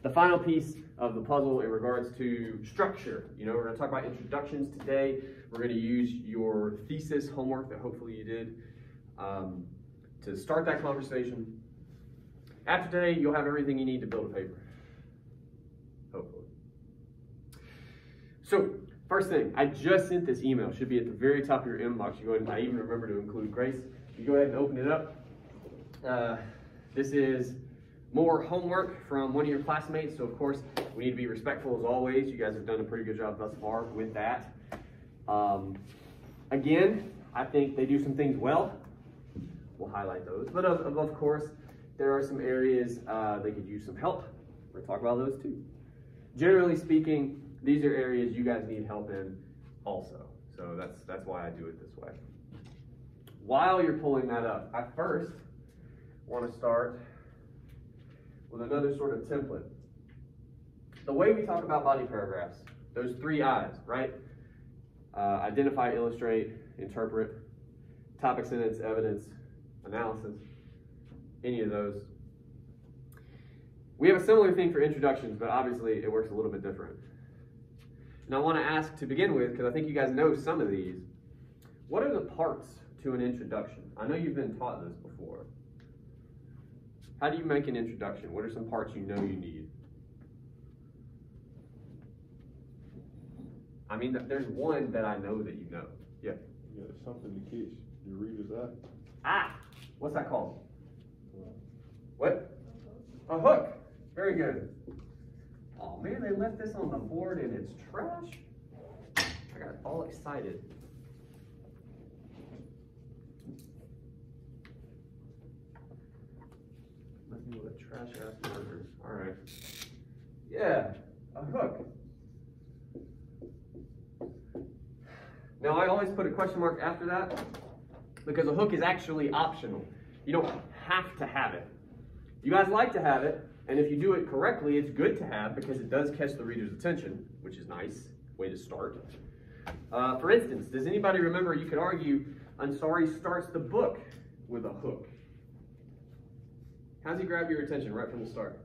the final piece of the puzzle in regards to structure. You know, we're going to talk about introductions today. We're going to use your thesis homework that hopefully you did to start that conversation. After today, you'll have everything you need to build a paper, hopefully. So, first thing, I just sent this email. It should be at the very top of your inbox. You go ahead and I even remember to include Grace. You go ahead and open it up. This is more homework from one of your classmates. So, of course, we need to be respectful as always. You guys have done a pretty good job thus far with that. Again, I think they do some things well. We'll highlight those. But of course, there are some areas they could use some help. We're going to talk about those too. Generally speaking, these are areas you guys need help in also. So that's why I do it this way. While you're pulling that up, I first want to start with another sort of template. The way we talk about body paragraphs, those 3 I's, right? Identify, illustrate, interpret, topic, sentence, evidence, analysis, any of those. We have a similar thing for introductions, but obviously it works a little bit different. And I want to ask to begin with, because I think you guys know some of these, what are the parts to an introduction? I know you've been taught this before. How do you make an introduction? What are some parts you know you need? I mean, there's one that I know that you know. Yeah. Yeah, something to catch your readers' eye. Ah, what's that called? What? A hook. Very good. Oh man, they left this on the board and it's trash. I got all excited. Nothing with a trash ass marker. All right. Yeah, a hook. Now I always put a question mark after that because a hook is actually optional. You don't have to have it. You guys like to have it, and if you do it correctly, it's good to have because it does catch the reader's attention, which is nice. Way to start. For instance, does anybody remember, you could argue, Ansari starts the book with a hook. How does he grab your attention right from the start?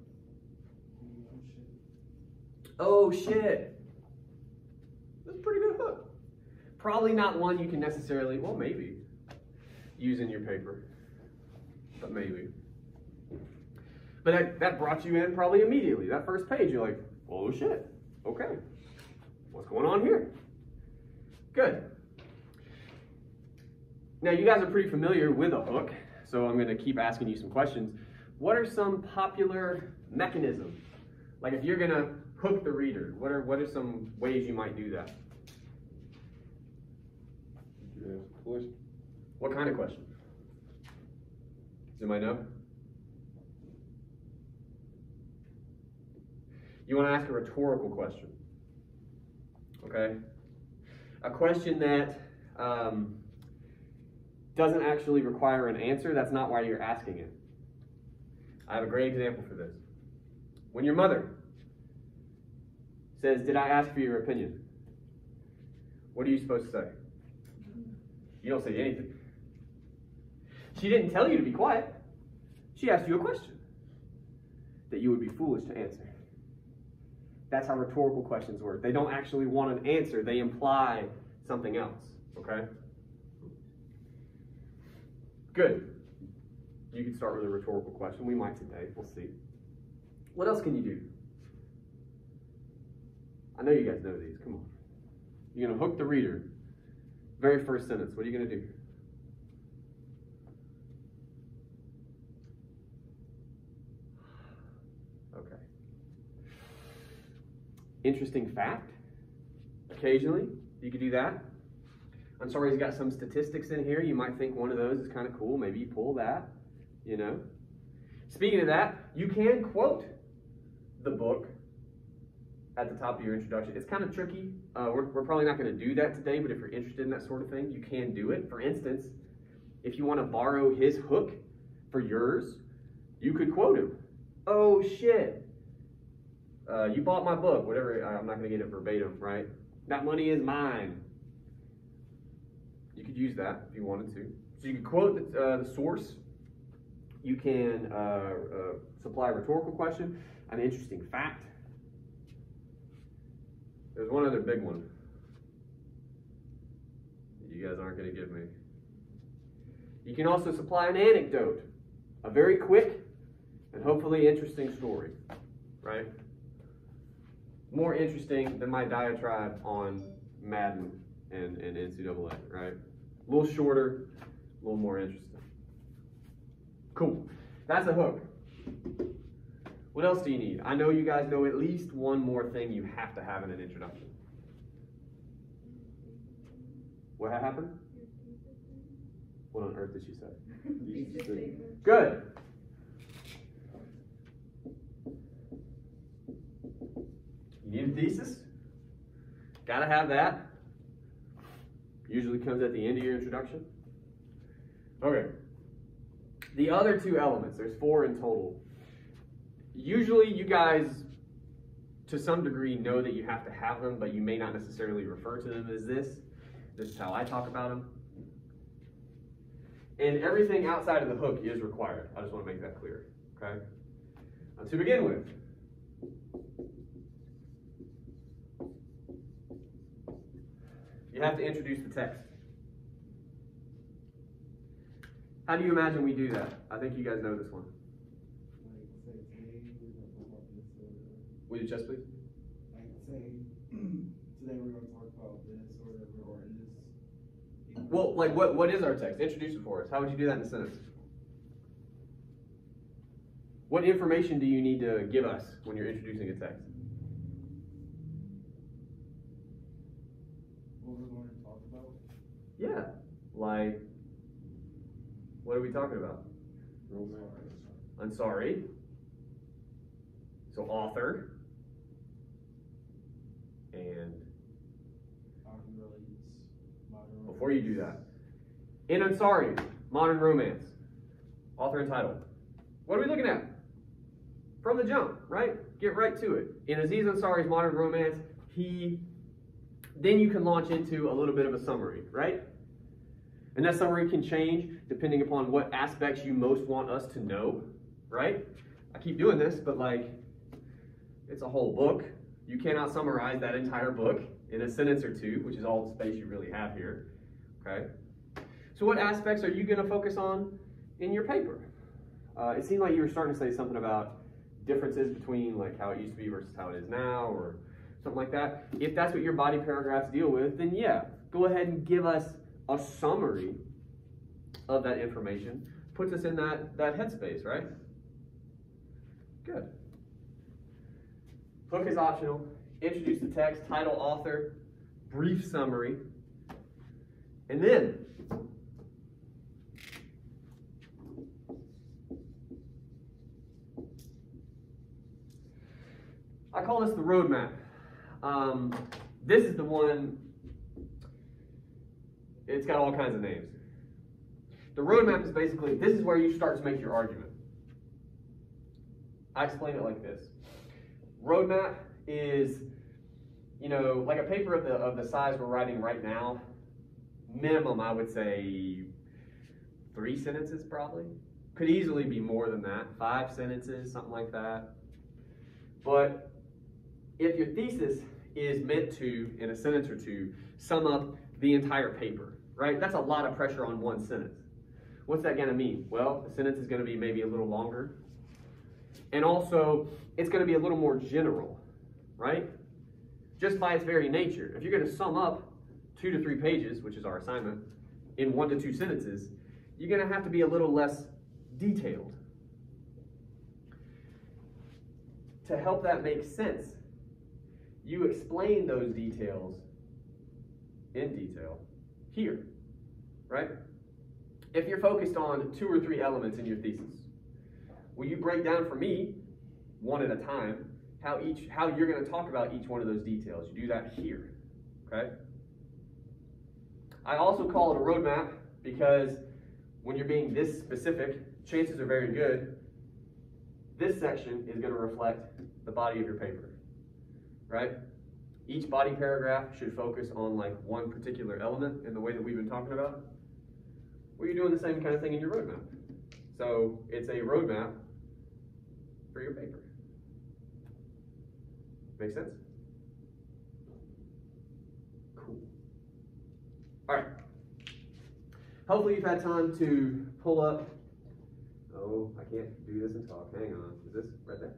Oh shit. That's a pretty good hook. Probably not one you can necessarily, well maybe, use in your paper, but maybe. But that brought you in probably immediately. That first page, you're like, oh shit, okay. What's going on here? Good. Now you guys are pretty familiar with a hook, so I'm gonna keep asking you some questions. What are some popular mechanisms? Like if you're gonna hook the reader, what are some ways you might do that? Did you ask a question? What kind of question? Does anybody know? You want to ask a rhetorical question, okay? A question that doesn't actually require an answer. That's not why you're asking it. I have a great example for this. When your mother says, "Did I ask for your opinion?" What are you supposed to say? You don't say anything. She didn't tell you to be quiet. She asked you a question that you would be foolish to answer. That's how rhetorical questions work. They don't actually want an answer. They imply something else, okay? Good. You can start with a rhetorical question. We might today. We'll see. What else can you do? I know you guys know these. Come on. You're going to hook the reader. Very first sentence. What are you going to do? Okay. Interesting fact. Occasionally, you could do that. I'm sorry, he's got some statistics in here. You might think one of those is kind of cool. Maybe you pull that, you know. Speaking of that, you can quote the book at the top of your introduction. It's kind of tricky. We're probably not going to do that today, but if you're interested in that sort of thing, you can do it. For instance, if you want to borrow his hook for yours, you could quote him. Oh shit. You bought my book, whatever. I'm not going to get it verbatim, right? That money is mine. You could use that if you wanted to. So you could quote the source. You can supply a rhetorical question. an interesting fact. There's one other big one that you guys aren't going to give me. You can also supply an anecdote, a very quick and hopefully interesting story, right? More interesting than my diatribe on Madden and NCAA, right? A little shorter, a little more interesting. Cool. That's a hook. What else do you need? I know you guys know at least one more thing you have to have in an introduction. What happened? What on earth did she say? Good. You need a thesis. Gotta have that. Usually comes at the end of your introduction. Okay. The other two elements, there's 4 in total. Usually you guys, to some degree, know that you have to have them, but you may not necessarily refer to them as this. This is how I talk about them. And everything outside of the hook is required. I just want to make that clear, okay? To begin with, you have to introduce the text. How do you imagine we do that? I think you guys know this one. Will you just please? Like say, today we're going to talk about this or whatever, or in this. Well, like what is our text? Introduce it for us. How would you do that in a sentence? What information do you need to give us when you're introducing a text? What we're going to talk about? Yeah, like, what are we talking about? Ansari. So author. And before you do that, in Ansari, modern romance, author and title. What are we looking at? From the jump, right? Get right to it. In Aziz Ansari's modern romance, then you can launch into a little bit of a summary, right? And that summary can change depending upon what aspects you most want us to know, right? I keep doing this, but like, it's a whole book. You cannot summarize that entire book in a sentence or two, which is all the space you really have here, okay? So what aspects are you gonna focus on in your paper? It seemed like you were starting to say something about differences between like how it used to be versus how it is now, or something like that. If that's what your body paragraphs deal with, then yeah, go ahead and give us a summary of that information. Puts us in that headspace, right? Good. Hook is optional. Introduce the text, title, author, brief summary, and then I call this the roadmap. This is the one, it's got all kinds of names. The roadmap is basically, this is where you start to make your argument. I explain it like this. Roadmap is, you know, like a paper of the size we're writing right now, minimum I would say 3 sentences probably. Could easily be more than that, 5 sentences, something like that. But if your thesis is meant to, in a sentence or two, sum up the entire paper, right? That's a lot of pressure on one sentence. What's that gonna mean? Well, the sentence is gonna be maybe a little longer. And also, it's gonna be a little more general, right? Just by its very nature. If you're gonna sum up 2 to 3 pages, which is our assignment, in 1 to 2 sentences, you're gonna have to be a little less detailed. To help that make sense, you explain those details in detail here, right? If you're focused on 2 or 3 elements in your thesis, will you break down for me, one at a time, how you're going to talk about each one of those details? You do that here, okay? I also call it a roadmap because when you're being this specific, chances are very good this section is going to reflect the body of your paper, right? Each body paragraph should focus on like one particular element in the way that we've been talking about. Well, you're doing the same kind of thing in your roadmap. So it's a roadmap for your paper. Make sense? Cool. All right. Hopefully you've had time to pull up. Oh, I can't do this and talk. Hang on. Is this right there?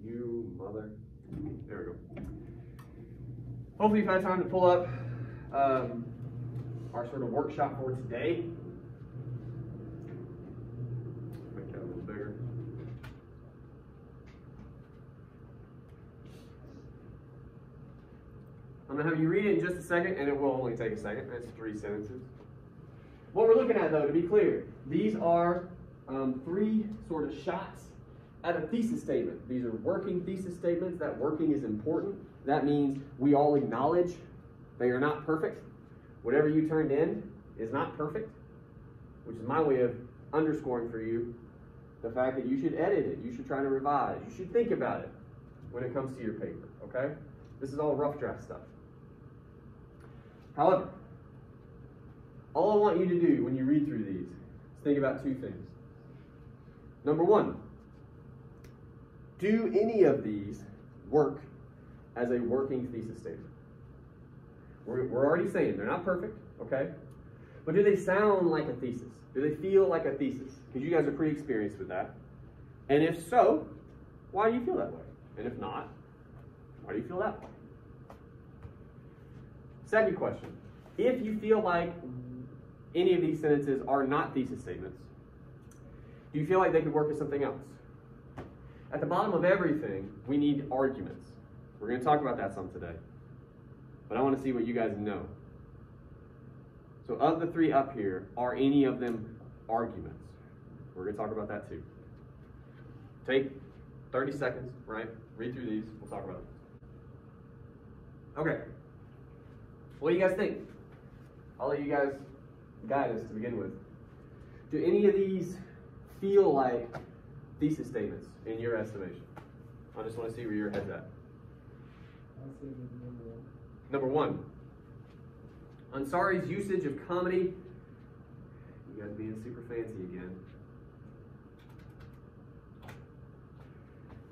You mother. There we go. Hopefully you've had time to pull up our sort of workshop for today. Make that a little bigger. I'm going to have you read it in just a second, and it will only take a second. That's 3 sentences. What we're looking at, though, to be clear, these are 3 sort of shots at a thesis statement. These are working thesis statements. That working is important. That means we all acknowledge they are not perfect. Whatever you turned in is not perfect, which is my way of underscoring for you the fact that you should edit it. You should try to revise. You should think about it when it comes to your paper, okay? This is all rough draft stuff. However, all I want you to do when you read through these is think about 2 things. Number 1, do any of these work as a working thesis statement? We're already saying they're not perfect, okay? But do they sound like a thesis? Do they feel like a thesis? Because you guys are pretty experienced with that. And if so, why do you feel that way? And if not, why do you feel that way? Second question. If you feel like any of these sentences are not thesis statements, do you feel like they could work as something else? At the bottom of everything, we need arguments. We're going to talk about that some today. But I want to see what you guys know. So of the 3 up here, are any of them arguments? We're going to talk about that too. Take 30 seconds, right? Read through these. We'll talk about it. Okay. What do you guys think? I'll let you guys guide us to begin with. Do any of these feel like thesis statements in your estimation? I just want to see where your head's at. I'll say number 1. Number 1. Ansari's usage of comedy. You guys being super fancy again.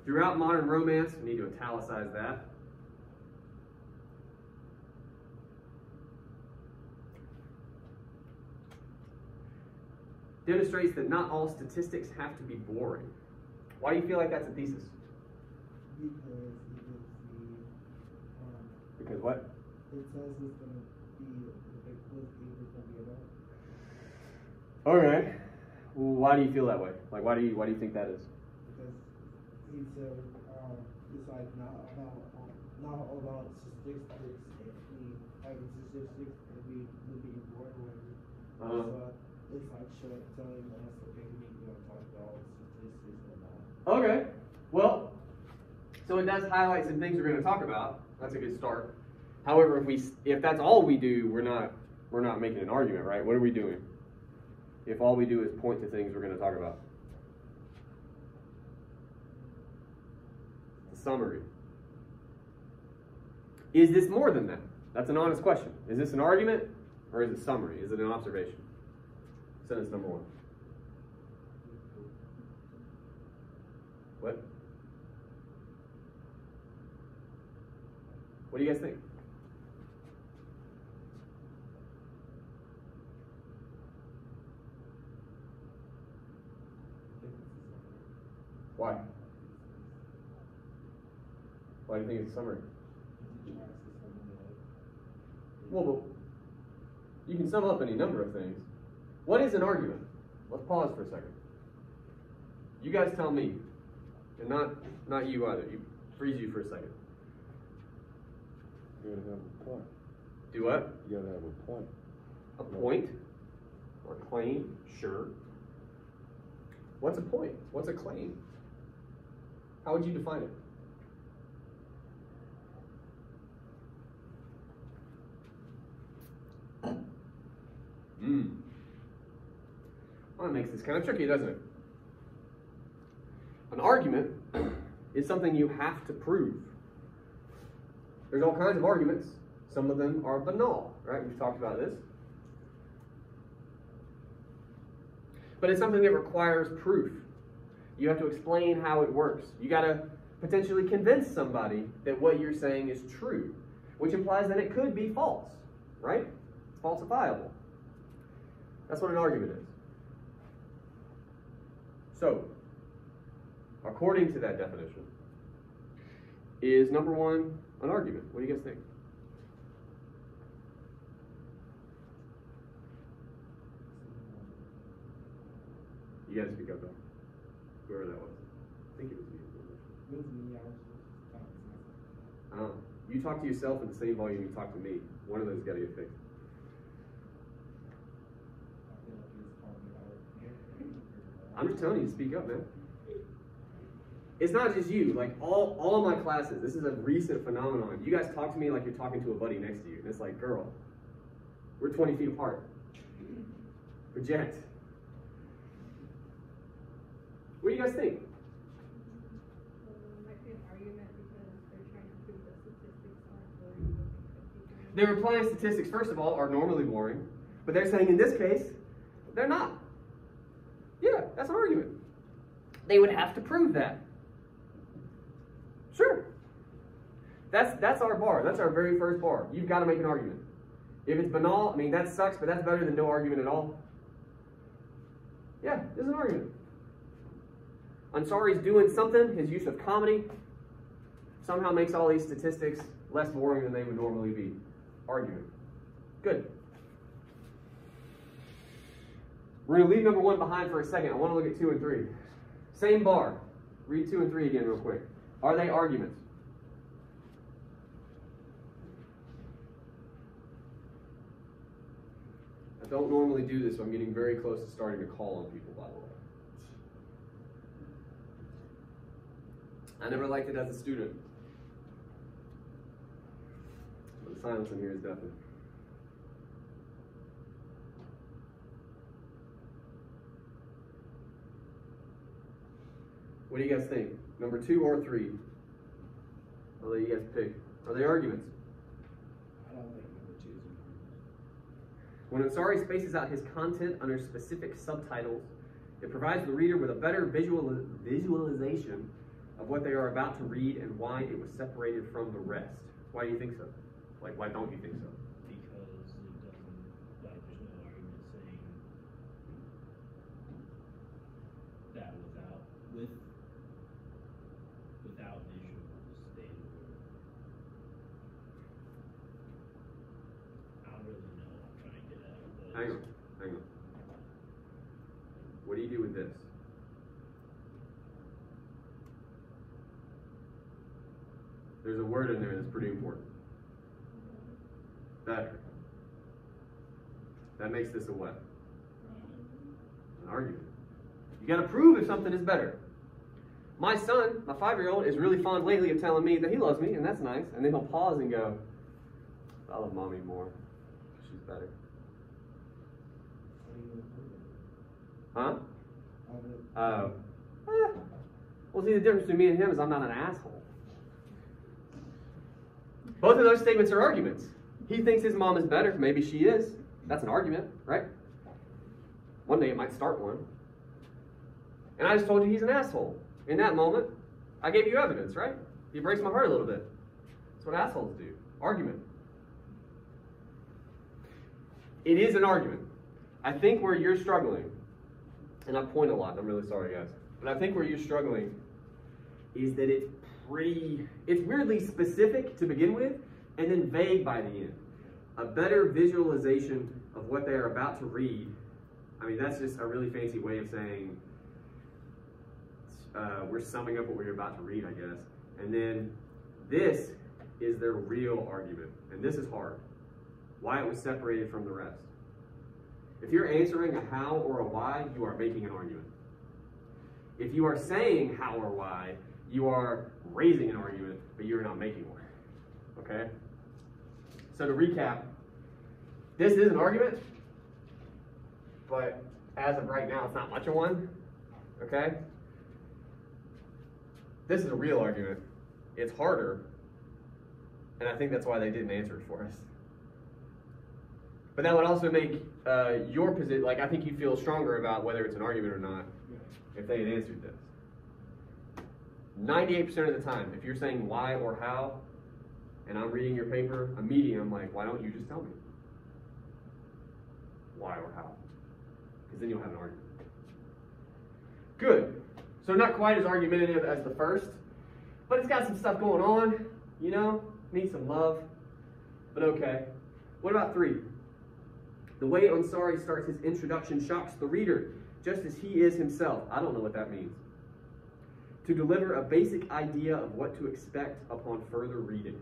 Throughout modern romance, we need to italicize that. Demonstrates that not all statistics have to be boring. Why do you feel like that's a thesis? Because what? It says it's going to be the big quiz paper's going to be about. All right. Well, why do you feel that way? Like, why do you think that is? Because he said it's like not about statistics. If we have statistics, if we would be bored or whatever. So it's like telling us, okay, we need to talk about statistics or not. Okay. Well, so it does highlight some things we're going to talk about. That's a good start. However, if that's all we do, we're not making an argument, right? What are we doing? If all we do is point to things we're going to talk about. The summary. Is this more than that? That's an honest question. Is this an argument or is it summary? Is it an observation? Sentence number 1. What? What do you guys think? Why? Why do you think it's a summary? Well, but you can sum up any number of things. What is an argument? Let's pause for a second. You guys tell me, and not you either. Freeze you for a second. You gotta have a point. Do what? You gotta have a point. A point or claim? Sure. What's a point? What's a claim? How would you define it? Well, that makes this kind of tricky, doesn't it? An argument is something you have to prove. There's all kinds of arguments. Some of them are banal, right? We've talked about this. But it's something that requires proof. You have to explain how it works. You gotta potentially convince somebody that what you're saying is true, which implies that it could be false, right? It's falsifiable. That's what an argument is. So, according to that definition, is number one an argument? What do you guys think? You guys speak up though. Whoever that was. I think it was you. It was me, I was just talking to myself. You talk to yourself in the same volume you talk to me. One of those got to get fixed. I feel like he was calling me out. I'm just telling you to speak up, man. It's not just you. Like all of my classes, this is a recent phenomenon. You guys talk to me like you're talking to a buddy next to you. And it's like, girl, we're 20 feet apart. Project. What do you guys think? Might be an argument because they're trying to prove that statistics aren't boring. They're implying statistics, first of all, are normally boring. But they're saying in this case, they're not. Yeah, that's an argument. They would have to prove that. Sure. That's our bar. That's our very first bar. You've got to make an argument. If it's banal, I mean, that sucks, but that's better than no argument at all. Yeah, there's an argument. Ansari's doing something, his use of comedy, somehow makes all these statistics less boring than they would normally be. Argument. Good. We're going to leave number one behind for a second. I want to look at 2 and 3. Same bar. Read 2 and 3 again real quick. Are they arguments? I don't normally do this, so I'm getting very close to starting to call on people, by the way. I never liked it as a student. But the silence in here is deafening. What do you guys think? Number 2 or 3? I'll let you guys pick. Are they arguments? I don't think number 2 is an When Ansari spaces out his content under specific subtitles, it provides the reader with a better visualization of what they are about to read and why it was separated from the rest. Why do you think so? Like, why don't you think so? Because it doesn't, like, there's no argument saying that without visuals, they would. I don't really know what I'm trying to get at. But Hang on. What do you do with this? There's a word in there that's pretty important. Better. That makes this a what? An argument. You got to prove if something is better. My son, my 5-year-old, is really fond lately of telling me that he loves me, and that's nice. And then he'll pause and go, I love mommy more. She's better. Huh? Well, see, the difference between me and him is I'm not an asshole. Both of those statements are arguments. He thinks his mom is better. Maybe she is. That's an argument, right? One day it might start one. And I just told you he's an asshole. In that moment, I gave you evidence, right? You breaks my heart a little bit. That's what assholes do. Argument. It is an argument. I think where you're struggling, and I point a lot, I'm really sorry, guys, but I think where you're struggling is that it's weirdly specific to begin with, and then vague by the end. A better visualization of what they are about to read. I mean, that's just a really fancy way of saying we're summing up what we're about to read, I guess. And then this is their real argument, and this is hard. Why it was separated from the rest. If you're answering a how or a why, you are making an argument. If you are saying how or why, you are raising an argument, but you're not making one. Okay? So to recap, this is an argument, but as of right now, it's not much of one. Okay? This is a real argument. It's harder, and I think that's why they didn't answer it for us. But that would also make your position, like, I think you feel stronger about whether it's an argument or not if they had answered this. 98% of the time, if you're saying why or how, and I'm reading your paper, immediately I'm like, why don't you just tell me? Why or how? Because then you'll have an argument. Good. So not quite as argumentative as the first, but it's got some stuff going on, you know, needs some love, but okay. What about 3? The way Ansari starts his introduction shocks the reader, just as he is himself. I don't know what that means. To deliver a basic idea of what to expect upon further reading.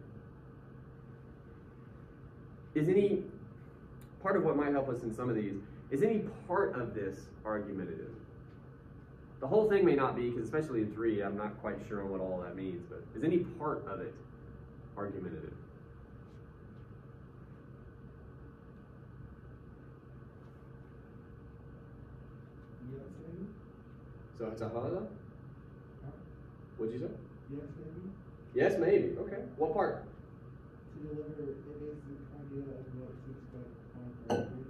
Is any part of what might help us in some of these, is any part of this argumentative? The whole thing may not be, because especially in 3, I'm not quite sure on what all that means, but is any part of it argumentative? Yes, maybe. So it's a halacha? What'd you say? Yes, maybe. Yes, maybe. Okay. What part? To deliver a basic idea of what to expect on further.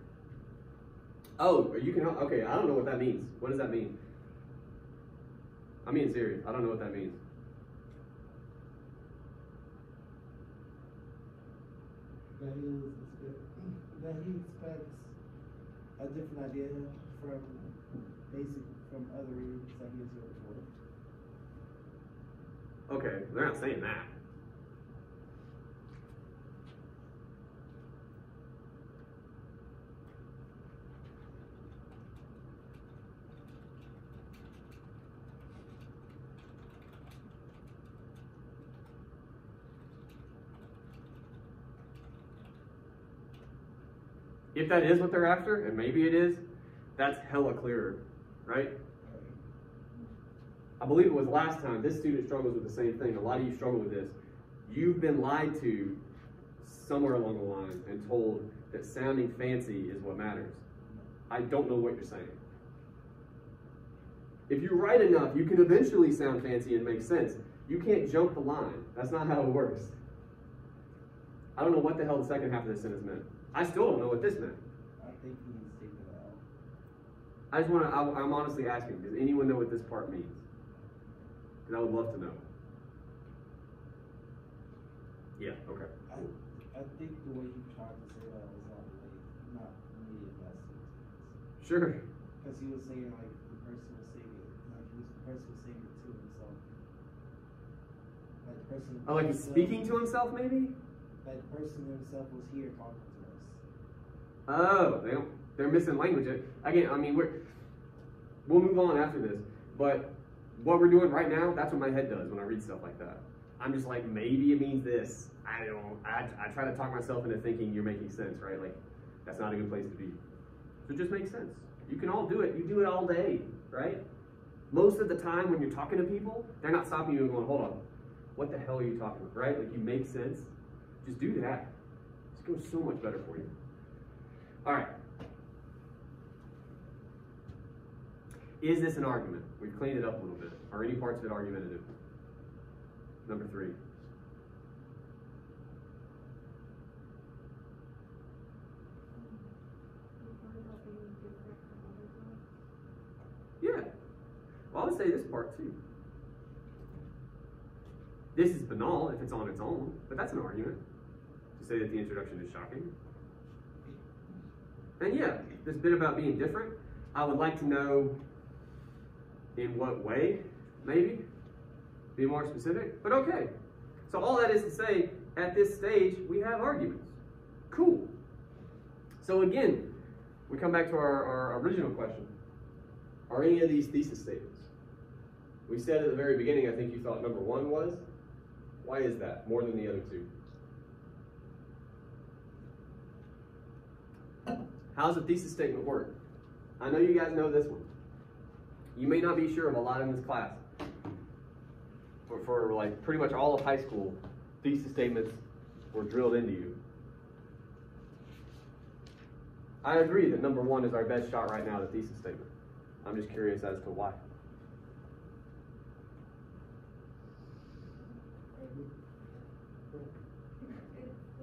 Oh, you can. Okay, I don't know what that means. What does that mean? I'm being serious. I don't know what that means. That he expects a different idea from other readers that he has heard before. Okay, they're not saying that. If that is what they're after, and maybe it is, that's hella clearer, right? I believe it was last time. This student struggles with the same thing. A lot of you struggle with this. You've been lied to somewhere along the line and told that sounding fancy is what matters. I don't know what you're saying. If you write enough, you can eventually sound fancy and make sense. You can't jump the line. That's not how it works. I don't know what the hell the second half of this sentence meant. I still don't know what this meant. I think he needs to take it out. I just want to, I'm honestly asking, does anyone know what this part means? Because I would love to know. Yeah, okay. I think the way he tried to say that was not really a message. Sure. Because he was saying like the person was saying it, like the person was saying it to himself. Like the person. Oh, like he's speaking to himself, maybe? Like the person himself was here talking to us. Oh, they're missing language. Again, I mean, we'll move on after this, but what we're doing right now, that's what my head does when I read stuff like that. I'm just like, maybe it means this. I try to talk myself into thinking you're making sense, right? Like, that's not a good place to be. So it just makes sense. You can all do it. You do it all day, right? Most of the time when you're talking to people, they're not stopping you and going, hold on, what the hell are you talking about, right? Like, you make sense. Just do that. It's going to go so much better for you. All right. Is this an argument? We've cleaned it up a little bit. Are any parts of it argumentative? Number 3. Yeah. Well, I would say this part too. This is banal if it's on its own, but that's an argument to say that the introduction is shocking. And yeah, this bit about being different, I would like to know in what way, maybe. Be more specific, but okay. So all that is to say, at this stage, we have arguments. Cool. So again, we come back to our original question. Are any of these thesis statements? We said at the very beginning, I think you thought number 1 was. Why is that more than the other 2? How does a thesis statement work? I know you guys know this one. You may not be sure of a lot in this class. But for like pretty much all of high school, thesis statements were drilled into you. I agree that number 1 is our best shot right now at a thesis statement. I'm just curious as to why.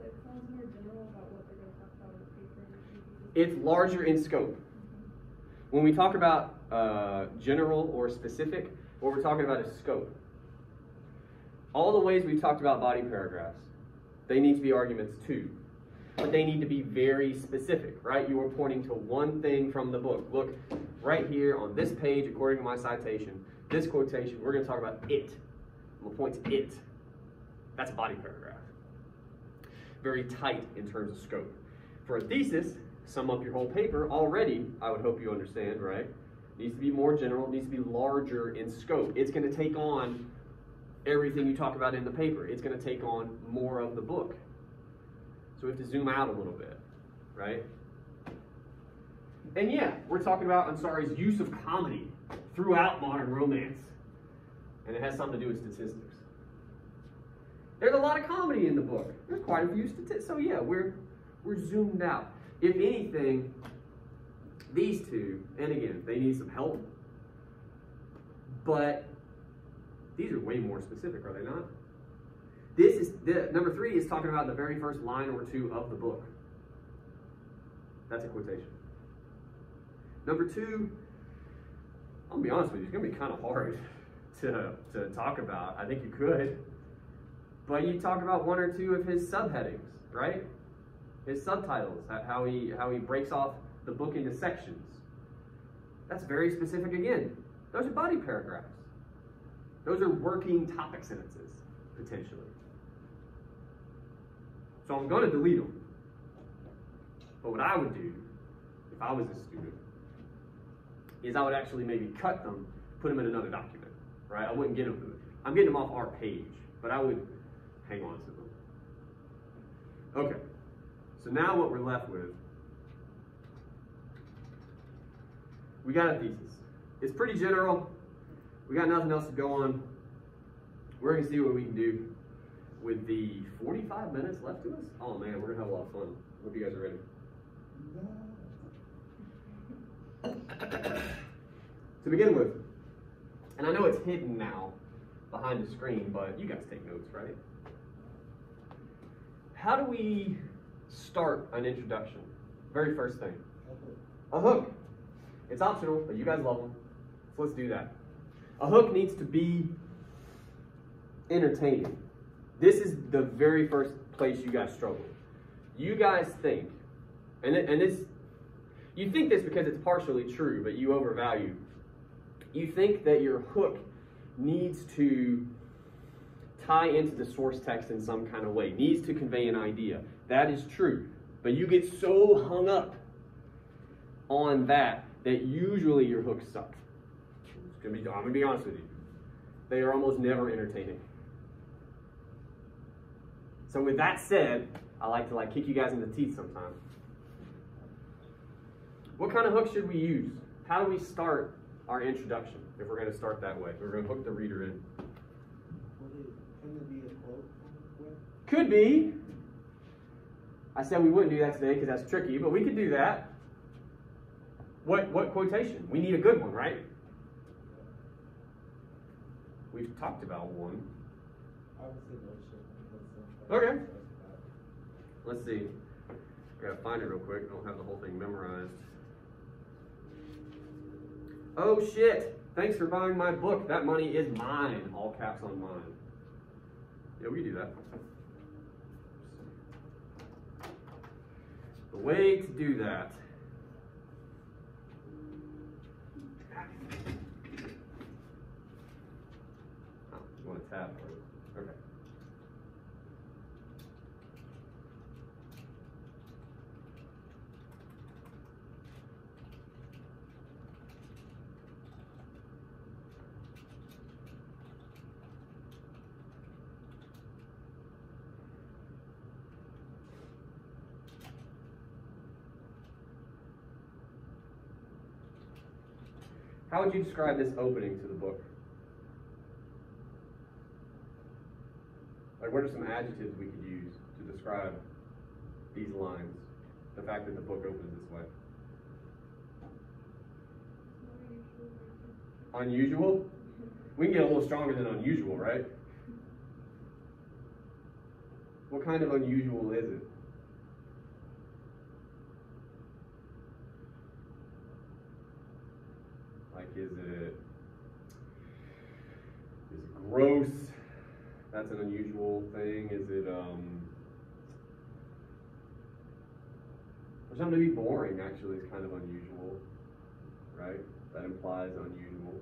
It sounds more general about what they're going to talk about in the paper. It's larger in scope. When we talk about general or specific, what we're talking about is scope. all the ways we've talked about body paragraphs, they need to be arguments too. But they need to be very specific, right? You are pointing to one thing from the book. Look, right here on this page, according to my citation, this quotation, we're going to talk about it. I'm going to point to it. That's a body paragraph. Very tight in terms of scope. For a thesis, sum up your whole paper, already, I would hope you understand, right? It needs to be more general, it needs to be larger in scope. It's going to take on everything you talk about in the paper. It's going to take on more of the book. So we have to zoom out a little bit, right? And yeah, we're talking about Ansari's use of comedy throughout modern romance. And it has something to do with statistics. There's a lot of comedy in the book. There's quite a few statistics. So yeah, we're zoomed out. If anything, these two, and again, they need some help, but these are way more specific, are they not? Number 3 is talking about the very first line or two of the book. That's a quotation. Number 2, I'll be honest with you, it's going to be kind of hard to talk about. I think you could. But you talk about 1 or 2 of his subheadings, right? His subtitles, how he breaks off the book into sections. That's very specific again. Those are body paragraphs. Those are working topic sentences, potentially. So I'm going to delete them. But what I would do, if I was a student, is I would actually maybe cut them, put them in another document, right? I wouldn't get them. I'm getting them off our page, but I would hang on to them. Okay, so now what we're left with, we got a thesis. It's pretty general. We got nothing else to go on. We're going to see what we can do with the 45 minutes left to us. Oh man, we're going to have a lot of fun. Hope you guys are ready. To begin with, and I know it's hidden now behind the screen, but you guys take notes, right? How do we start an introduction? Very first thing. A hook. It's optional, but you guys love them. So let's do that. A hook needs to be entertaining. This is the very first place you guys struggle. You guys think, and this, you think this because it's partially true, but you overvalue. You think that your hook needs to tie into the source text in some kind of way, needs to convey an idea. That is true. But you get so hung up on that usually your hooks suck. I'm going to be honest with you. They are almost never entertaining. So with that said, I like to kick you guys in the teeth sometimes. What kind of hook should we use? How do we start our introduction if we're going to start that way? We're going to hook the reader in. Can it be a quote? Could be. I said we wouldn't do that today because that's tricky, but we could do that. What quotation? We need a good one, right? We've talked about one. I would say no shit. Okay. Let's see. I gotta find it real quick. I don't have the whole thing memorized. Oh shit! Thanks for buying my book. That money is mine. All caps on mine. Yeah, we can do that. The way to do that. Oh, you want to tab for it? Okay. How would you describe this opening to the book? Like, what are some adjectives we could use to describe these lines? The fact that the book opens this way. Unusual? We can get a little stronger than unusual, right? What kind of unusual is it? Like, is it gross? That's unusual thing? Is it for something to be boring actually is kind of unusual, right? That implies unusual.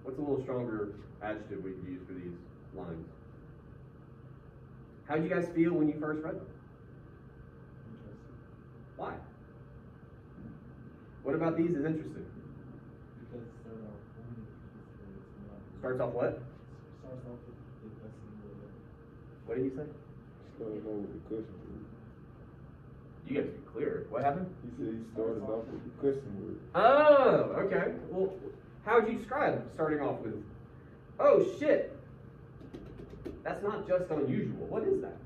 What's a little stronger adjective we could use for these lines? How did you guys feel when you first read them? Why? What about these is interesting? Because Starts off what? starts off with the question word. What did he say? Started off with the question word. You guys be clear. What happened? He said he started off with the question word. Oh, okay. Well, how would you describe starting off with, oh shit, that's not just unusual. What is that?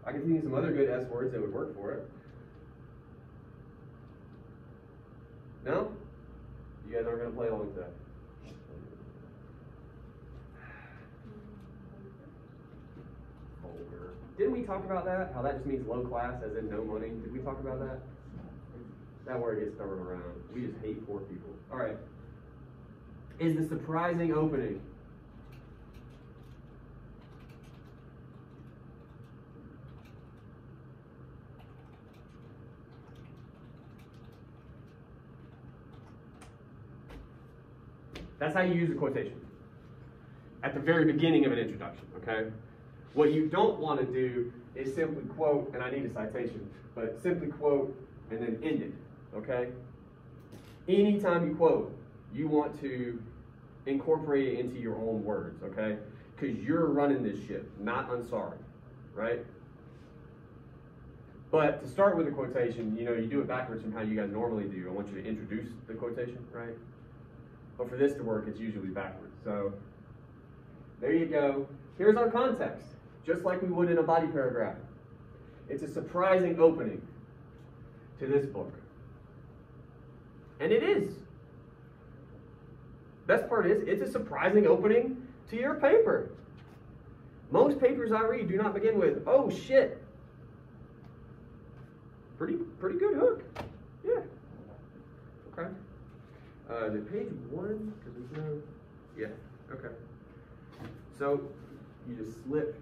I can think of some other good S words that would work for it. No? You guys aren't going to play along today. Vulgar. Didn't we talk about that? How that just means low class, as in no money? Did we talk about that? That word gets thrown around. We just hate poor people. All right. Is the surprising opening? That's how you use a quotation. At the very beginning of an introduction, okay? What you don't want to do is simply quote, and I need a citation, but simply quote and then end it, okay? Anytime you quote, you want to incorporate it into your own words, okay? Because you're running this ship, not Ansari, right? But to start with a quotation, you do it backwards from how you guys normally do. I want you to introduce the quotation, right? But for this to work, it's usually backwards. So there you go. Here's our context, just like we would in a body paragraph. It's a surprising opening to this book. And it is. Best part is, it's a surprising opening to your paper. Most papers I read do not begin with, oh shit. Pretty good hook. Yeah. Okay. Is it page 1? Because there's no. Yeah. Okay. So you just slip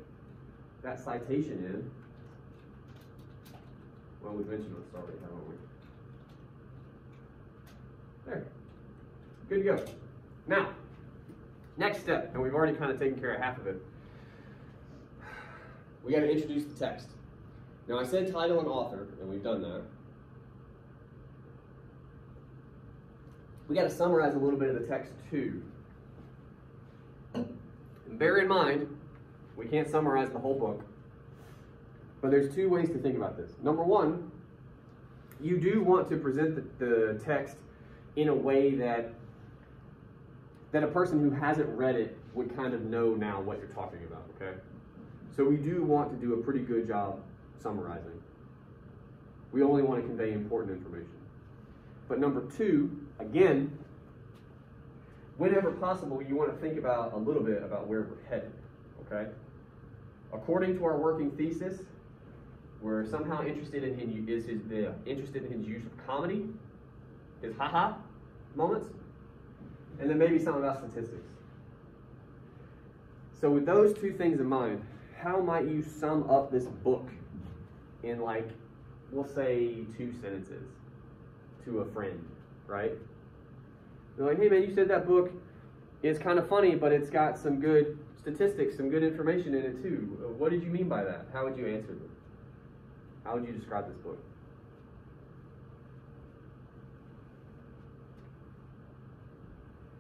that citation in. Well, we've mentioned it already, haven't we? There. Good to go. Now, next step, and we've already kind of taken care of half of it. We got to introduce the text. Now, I said title and author, and we've done that. We got to summarize a little bit of the text too. And bear in mind, we can't summarize the whole book, but there's two ways to think about this. Number one, you do want to present the text in a way that a person who hasn't read it would kind of know now what you're talking about, okay? So we do want to do a pretty good job summarizing. We only want to convey important information. But number two, again, whenever possible, you want to think about a little bit about where we're headed, okay? According to our working thesis, we're somehow interested in his use of comedy, his haha moments, and then maybe some about statistics. So with those two things in mind, how might you sum up this book in, like, we'll say 2 sentences to a friend, right? They're like, hey man, you said that book is kind of funny, but it's got some good statistics, some good information in it too. What did you mean by that? How would you answer them? How would you describe this book?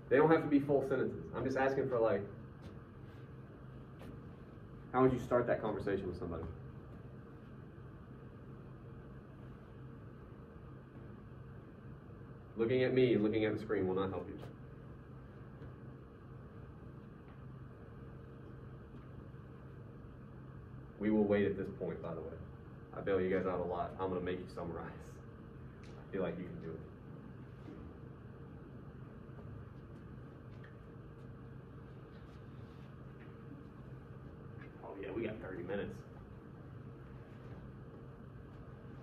They don't have to be full sentences. I'm just asking for, like, how would you start that conversation with somebody? Looking at me and looking at the screen will not help you. We will wait at this point, by the way. I bail you guys out a lot. I'm going to make you summarize. I feel like you can do it. Oh yeah, we got 30 minutes.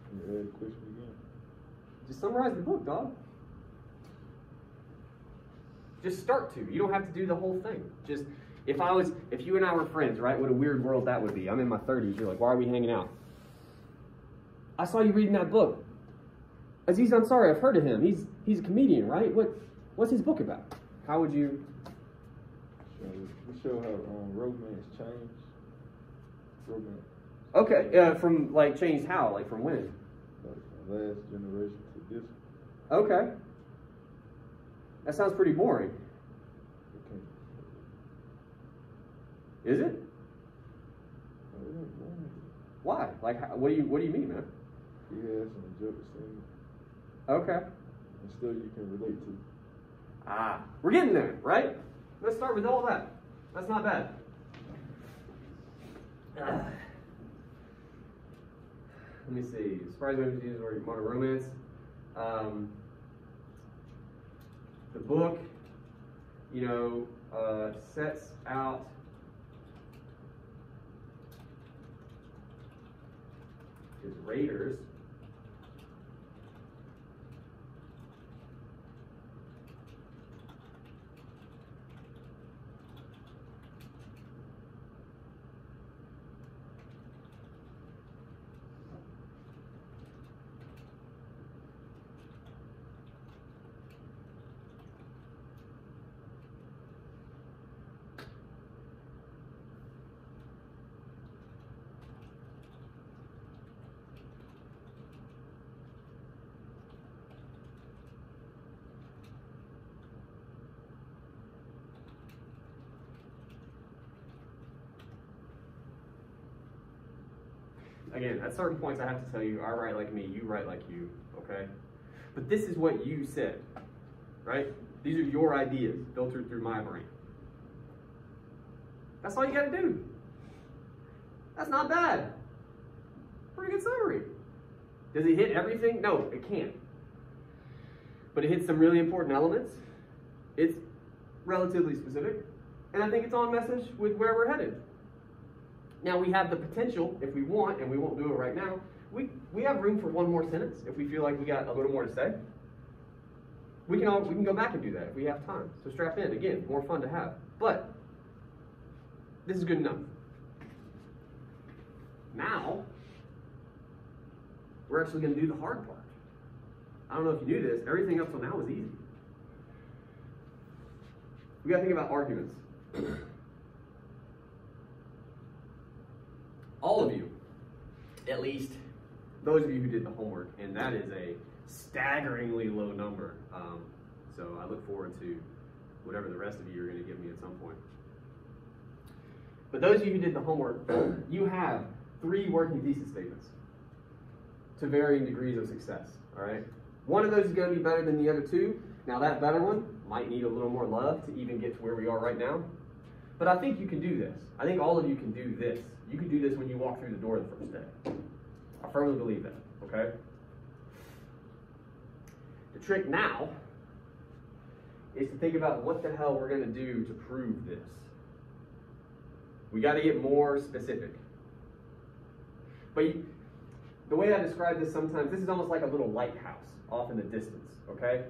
Can you add a question again? Just summarize the book, dog. Just start to. You don't have to do the whole thing. Just, if you and I were friends, right? What a weird world that would be. I'm in my 30s. You're like, why are we hanging out? I saw you reading that book. Aziz Ansari, I've heard of him. He's a comedian, right? What's his book about? How would you? We show how romance changed. Romance. Okay, from like changed how? Like from when? Like from last generation to this. Okay. That sounds pretty boring. Okay. Is it? Oh, it ain't boring. Why? Like, what do you mean, man? He has some jokes in it, Okay. and still you can relate to. We're getting there, right? Let's start with all that. That's not bad. Let me see. Surprise images or modern romance. The book, sets out his raiders. Again, at certain points I have to tell you, I write like me, you write like you, okay? But this is what you said, right? These are your ideas filtered through my brain. That's all you gotta do. That's not bad. Pretty good summary. Does it hit everything? No, it can't. But it hits some really important elements. It's relatively specific. And I think it's on message with where we're headed. Now we have the potential, if we want, and we won't do it right now, we have room for one more sentence if we feel like we got a little more to say. We can go back and do that if we have time. So strap in, again, more fun to have. But this is good enough. Now, we're actually going to do the hard part. I don't know if you knew this, everything up till now was easy. We got to think about arguments. All of you, at least those of you who did the homework, and that is a staggeringly low number. So I look forward to whatever the rest of you are going to give me at some point. But those of you who did the homework, you have 3 working thesis statements to varying degrees of success, all right? One of those is going to be better than the other 2. Now that better one might need a little more love to even get to where we are right now. But I think you can do this. I think all of you can do this. You can do this when you walk through the door the first day. I firmly believe that, okay? The trick now is to think about what the hell we're going to do to prove this. We got to get more specific. But the way I describe this sometimes, this is almost like a little lighthouse off in the distance, okay?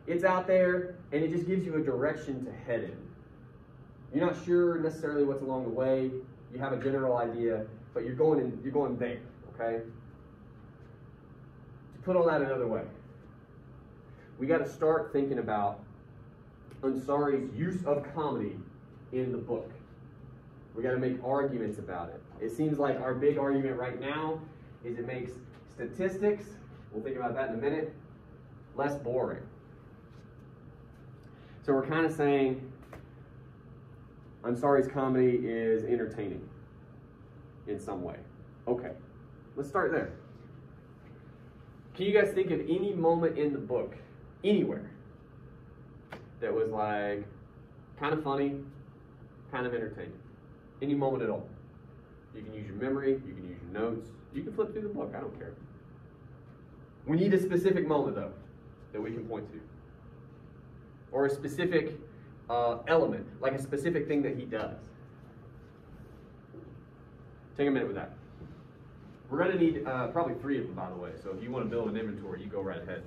It's out there, and it just gives you a direction to head in. You're not sure necessarily what's along the way. You have a general idea, but you're going there, okay? To put all that another way, we got to start thinking about Ansari's use of comedy in the book. We got to make arguments about it. It seems like our big argument right now is it makes statistics, we'll think about that in a minute, less boring. So we're kind of saying Ansari's comedy is entertaining in some way. Okay, let's start there. Can you guys think of any moment in the book, anywhere, that was like kind of funny, kind of entertaining? Any moment at all. You can use your memory, you can use your notes, you can flip through the book, I don't care. We need a specific moment though, that we can point to. Or a specific element, like a specific thing that he does. Take a minute with that. We're going to need probably 3 of them, by the way, so if you want to build an inventory, you go right ahead.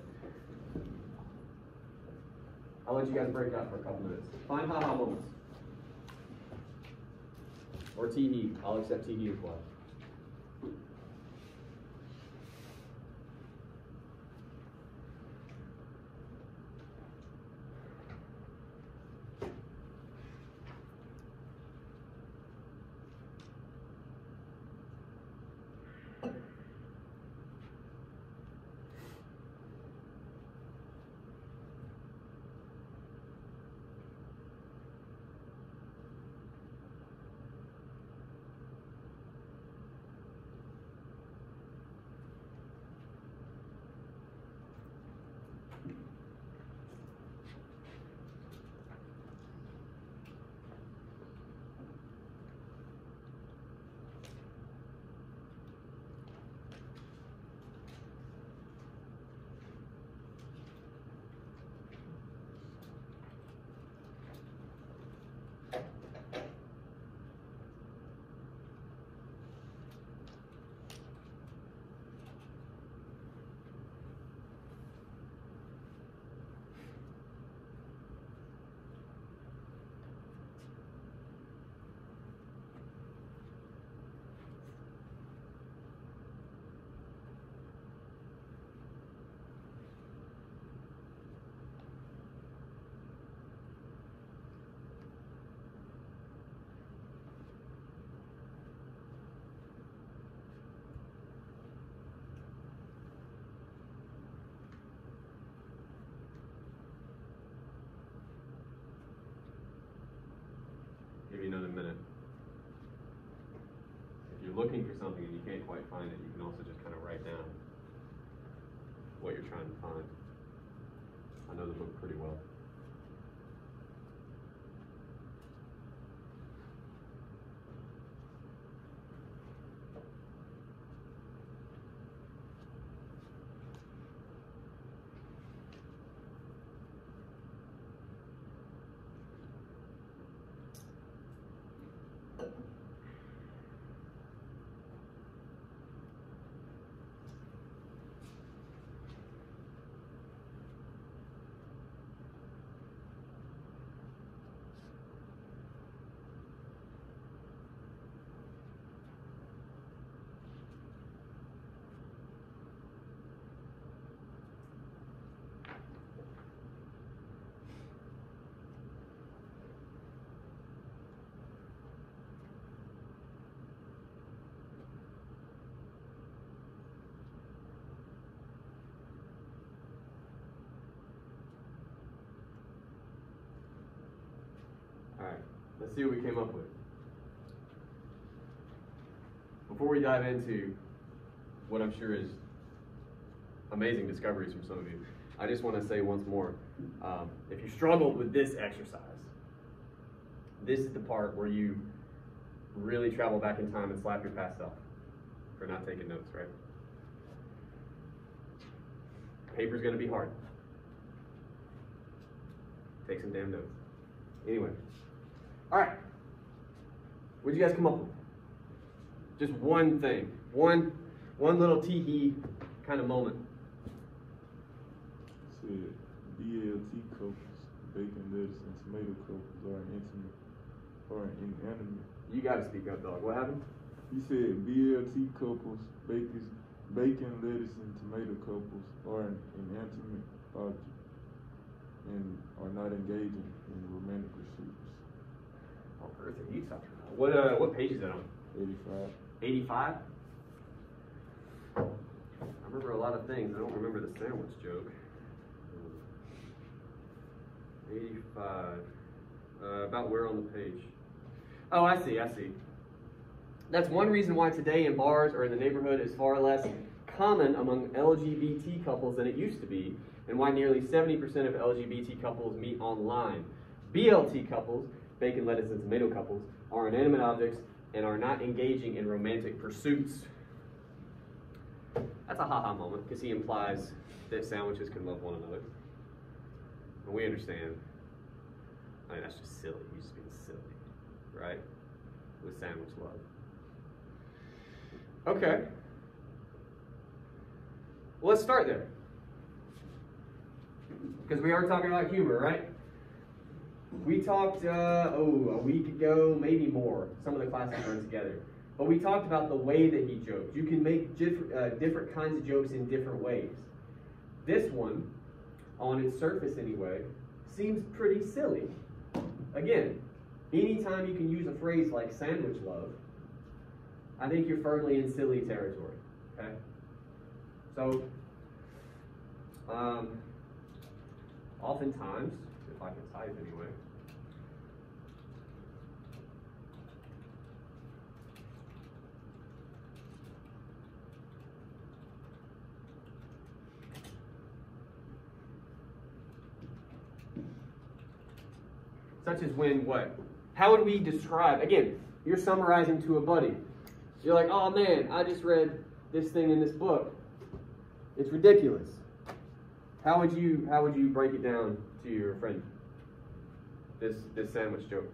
I'll let you guys break out for a couple minutes. Find ha-ha moments. Or tee-hee. I'll accept tee-hee as well. Give you another minute. If you're looking for something and you can't quite find it, you can also just kind of write down what you're trying to find. I know the book pretty well. All right, let's see what we came up with. Before we dive into what I'm sure is amazing discoveries from some of you, I just want to say once more, if you struggled with this exercise, this is the part where you really travel back in time and slap your past self for not taking notes, right? Paper's going to be hard. Take some damn notes. Anyway. All right. What'd you guys come up with? Just one thing. One little tee-hee kind of moment. Said BLT couples, bacon, lettuce, and tomato couples are inanimate. You got to speak up, dog. What happened? He said BLT couples, bacon, lettuce, and tomato couples are an inanimate object and are not engaging in romantic pursuits. What on earth are you talking about? What page is that on? 85. 85? I remember a lot of things. I don't remember the sandwich joke. 85. About where on the page? Oh, I see. That's one reason why today in bars or in the neighborhood is far less common among LGBT couples than it used to be, and why nearly 70% of LGBT couples meet online. BLT couples, bacon, lettuce, and tomato couples, are inanimate objects and are not engaging in romantic pursuits. That's a ha-ha moment, because he implies that sandwiches can love one another. And we understand. I mean, that's just silly. He's just being silly, right? With sandwich love. Okay. Well, let's start there. Because we are talking about humor, right? We talked, a week ago, maybe more. Some of the classes run together. But we talked about the way that he joked. You can make different kinds of jokes in different ways. This one, on its surface anyway, seems pretty silly. Again, anytime you can use a phrase like sandwich love, I think you're firmly in silly territory. Okay? So, oftentimes, if I can type anyway, such as when what? How would we describe, again, you're summarizing to a buddy. You're like, oh man, I just read this thing in this book. It's ridiculous. How would you break it down to your friend? This sandwich joke.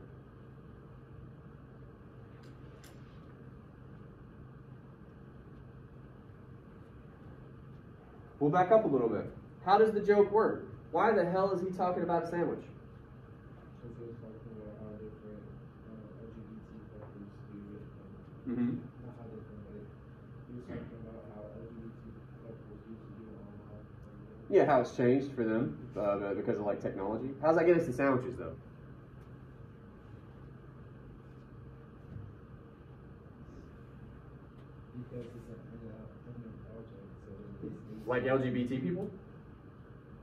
We'll back up a little bit. How does the joke work? Why the hell is he talking about a sandwich? Because he was talking about how different LGBT couples do it. Mm-hmm. Not how different, but he was talking about how LGBT couples used to do it online. Yeah, how it's changed for them because of like technology. How does that get us to sandwiches though? Because it's an project, so it's Like LGBT people?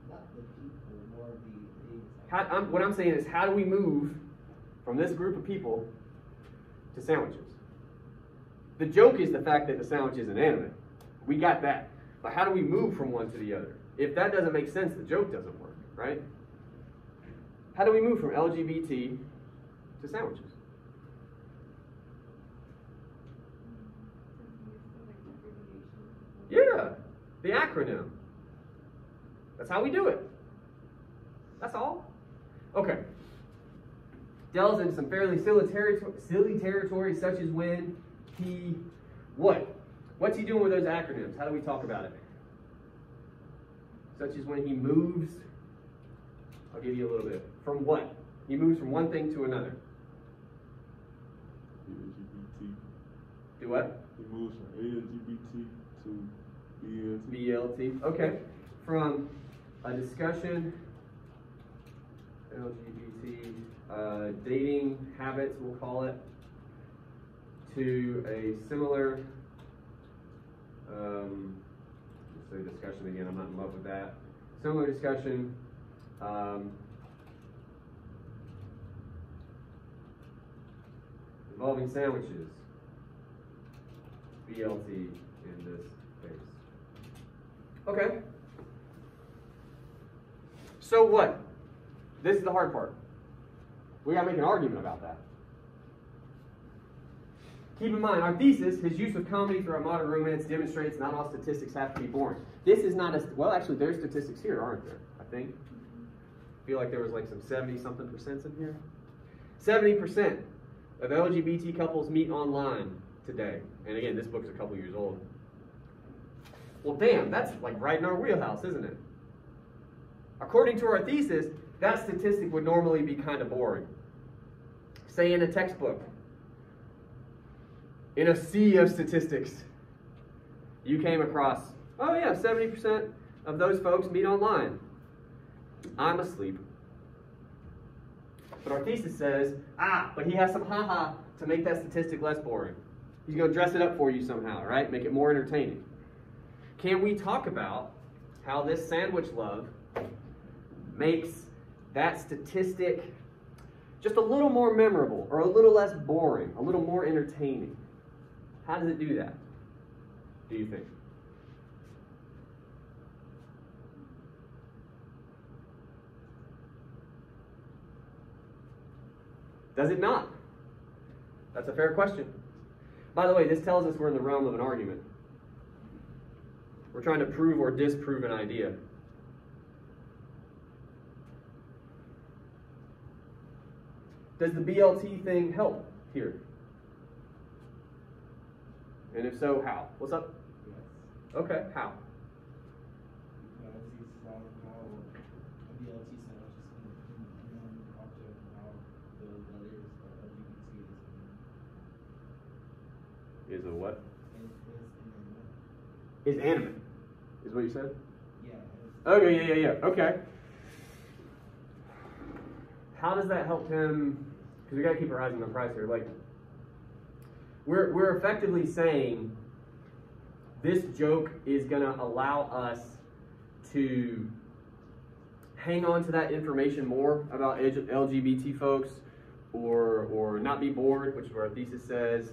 not the people, more of the things. What I'm saying is, how do we move from this group of people to sandwiches? The joke is the fact that the sandwich is inanimate. We got that. But how do we move from one to the other? If that doesn't make sense, the joke doesn't work, right? How do we move from LGBT to sandwiches? Yeah, the acronym. That's how we do it. That's all. Okay. Delves into some fairly silly territory, such as when he, what? What's he doing with those acronyms? How do we talk about it? Such as when he moves, I'll give you a little bit. From what? He moves from one thing to another. LGBT. Do what? He moves from LGBT to BLT. BLT. Okay. From a discussion, LGBT, dating habits, we'll call it, to a similar, let's say discussion again, I'm not in love with that. Similar discussion, involving sandwiches, BLT in this case. Okay. So what? This is the hard part. We gotta make an argument about that. Keep in mind, our thesis, his use of comedy throughout modern romance demonstrates not all statistics have to be boring. This is not well, actually, there's statistics here, aren't there? I think. I feel like there was like some 70-something percent in here. 70% of LGBT couples meet online today. And again, this book's a couple years old. Well, damn, that's like right in our wheelhouse, isn't it? According to our thesis, that statistic would normally be kind of boring. Say in a textbook, in a sea of statistics, you came across, oh yeah, 70% of those folks meet online. I'm asleep. But our thesis says, but he has some ha-ha to make that statistic less boring. He's going to dress it up for you somehow, right? Make it more entertaining. Can we talk about how this sandwich love makes that statistic just a little more memorable or a little less boring, a little more entertaining? How does it do that, do you think? Does it not? That's a fair question. By the way, this tells us we're in the realm of an argument. We're trying to prove or disprove an idea. Does the BLT thing help here? And if so, how? What's up? Yes. Okay, how? Because he's talking how a BLT sandwich is an object is a what? Is Is animate, is what you said? yeah. Okay, yeah. Okay. How does that help him? Because we got to keep our eyes on the price here. Like, we're effectively saying this joke is going to allow us to hang on to that information more about LGBT folks, or not be bored, which is what our thesis says.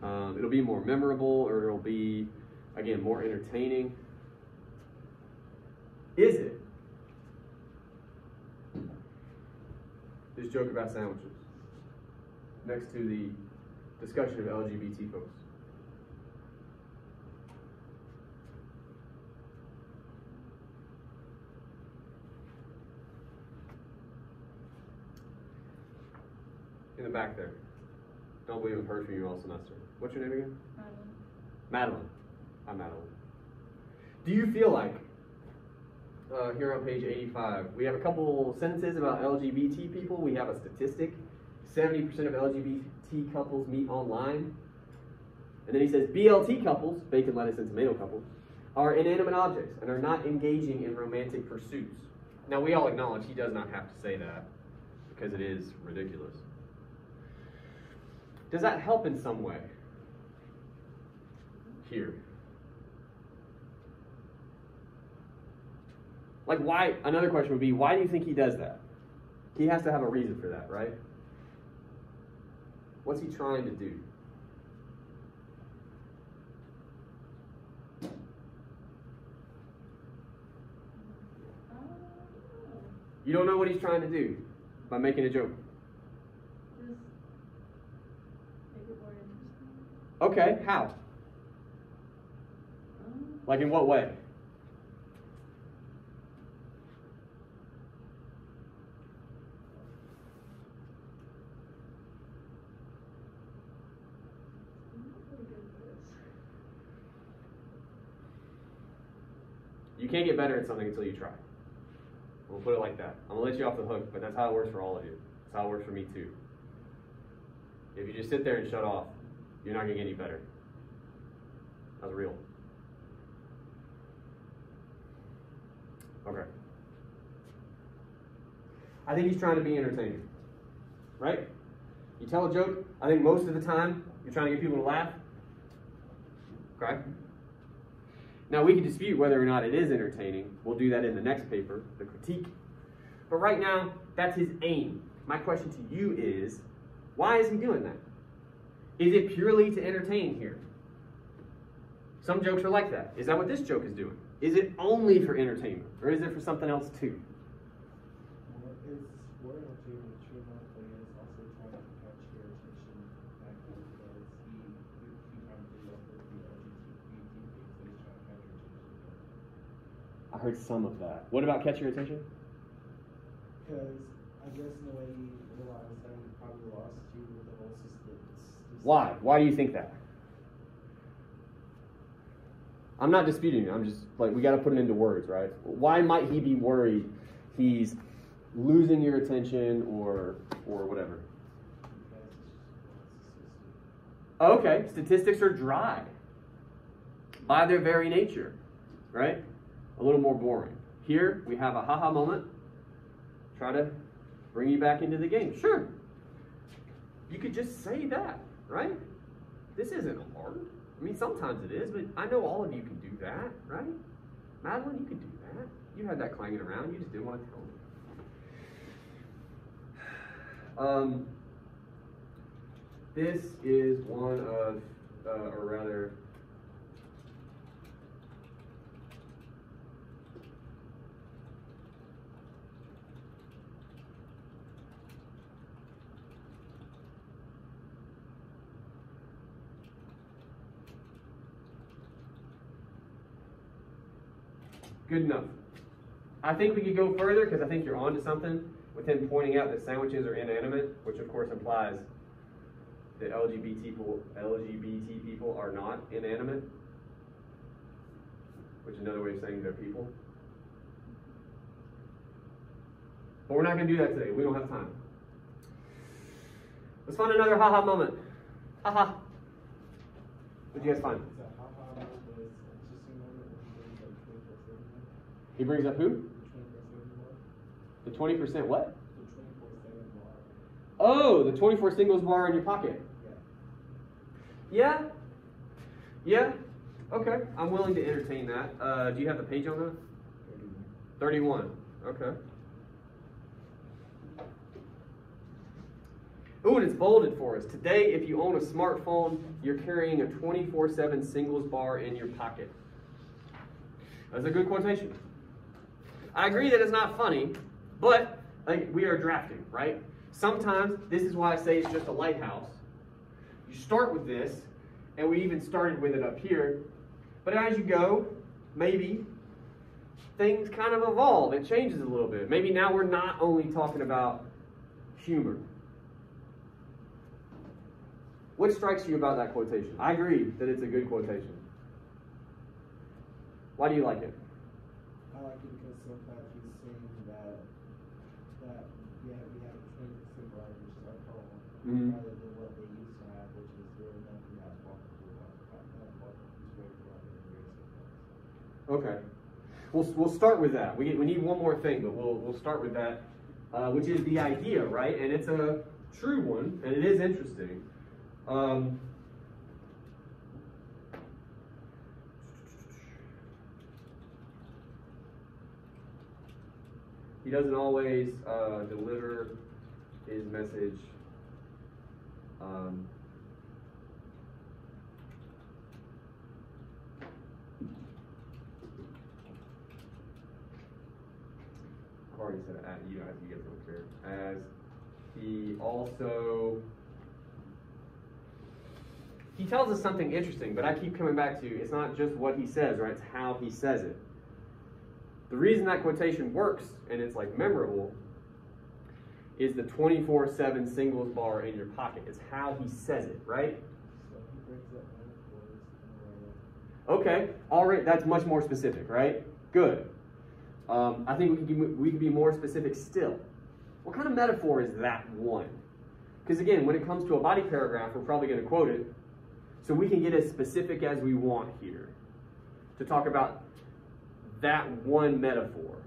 It'll be more memorable, or it'll be, again, more entertaining. Is it? This joke about sandwiches next to the discussion of LGBT folks. In the back there. Don't believe I've heard from you all semester. What's your name again? Madeline. I'm Madeline. Do you feel like, here on page 85, we have a couple sentences about LGBT people. We have a statistic. 70% of LGBT couples meet online. And then he says, BLT couples, bacon, lettuce, and tomato couples, are inanimate objects and are not engaging in romantic pursuits. Now, we all acknowledge he does not have to say that because it is ridiculous. Does that help in some way? Here. Like, why? Another question would be, why do you think he does that? He has to have a reason for that, right? What's he trying to do? You don't know what he's trying to do by making a joke. Just make it more interesting. Okay, how? Like, in what way? I'm not really good at this. You can't get better at something until you try. We'll put it like that. I'm going to let you off the hook, but that's how it works for all of you. That's how it works for me too. If you just sit there and shut off, you're not going to get any better. That's real. Okay. I think he's trying to be entertaining. Right? You tell a joke, I think most of the time, you're trying to get people to laugh. Okay? Now, we can dispute whether or not it is entertaining. We'll do that in the next paper, the critique. But right now, that's his aim. My question to you is, why is he doing that? Is it purely to entertain here? Some jokes are like that. Is that what this joke is doing? Is it only for entertainment? Or is it for something else too? Well, it's for entertainment, true enough, but it's also trying to catch your attention back because he kind of did that with the LGBT thing, so he's trying to catch your attention. I heard some of that. What about catch your attention? Because I guess in a way he realized that he probably lost you with the whole system. Why? Why do you think that? I'm not disputing it. I'm just like, we got to put it into words, right? Why might he be worried he's losing your attention or whatever? Okay, statistics are dry by their very nature, right? A little more boring. Here we have a haha moment. Try to bring you back into the game. Sure. You could just say that, right? This isn't hard. I mean, sometimes it is, but I know all of you can do that, right? Madeline, you can do that. You had that clanging around. You just didn't want to tell me. This is one of, or rather, good enough. I think we could go further because I think you're onto something with him pointing out that sandwiches are inanimate, which of course implies that LGBT people are not inanimate, which is another way of saying they're people. But we're not going to do that today. We don't have time. Let's find another haha moment. Haha. What'd you guys find? So how hard was the interesting moment when he brings like 24/7? He brings up who? The 24/7 bar? The 20% what? The 24/7 bar. Oh, the 24 singles bar in your pocket. Yeah. Yeah. Okay. I'm willing to entertain that. Do you have the page on that? 31. Okay. Oh, and it's bolded for us. Today, if you own a smartphone, you're carrying a 24/7 singles bar in your pocket. That's a good quotation. I agree that it's not funny, but like, we are drafting, right? Sometimes, this is why I say it's just a lighthouse. You start with this, and we even started with it up here, but as you go, maybe things kind of evolve. It changes a little bit. Maybe now we're not only talking about humor. What strikes you about that quotation? I agree that it's a good quotation. Why do you like it? I like it because sometimes he's saying that we have a 20% bar which is our home, Mhm. rather than what they used to have, which is really nothing that's walking through Okay. We'll start with that. We need one more thing, but we'll start with that, which is the idea, right? And it's a true one, and it is interesting. He doesn't always deliver his message I've already said it, you guys don't care. As he also, he tells us something interesting, but I keep coming back to, it's not just what he says, right? It's how he says it. The reason that quotation works, and it's like memorable, is the 24/7 singles bar in your pocket. It's how he says it, right? So he brings up metaphors in a way. Okay, already, that's much more specific, right? Good. I think we could be more specific still. What kind of metaphor is that one? Because again, when it comes to a body paragraph, we're probably going to quote it, so we can get as specific as we want here to talk about that one metaphor.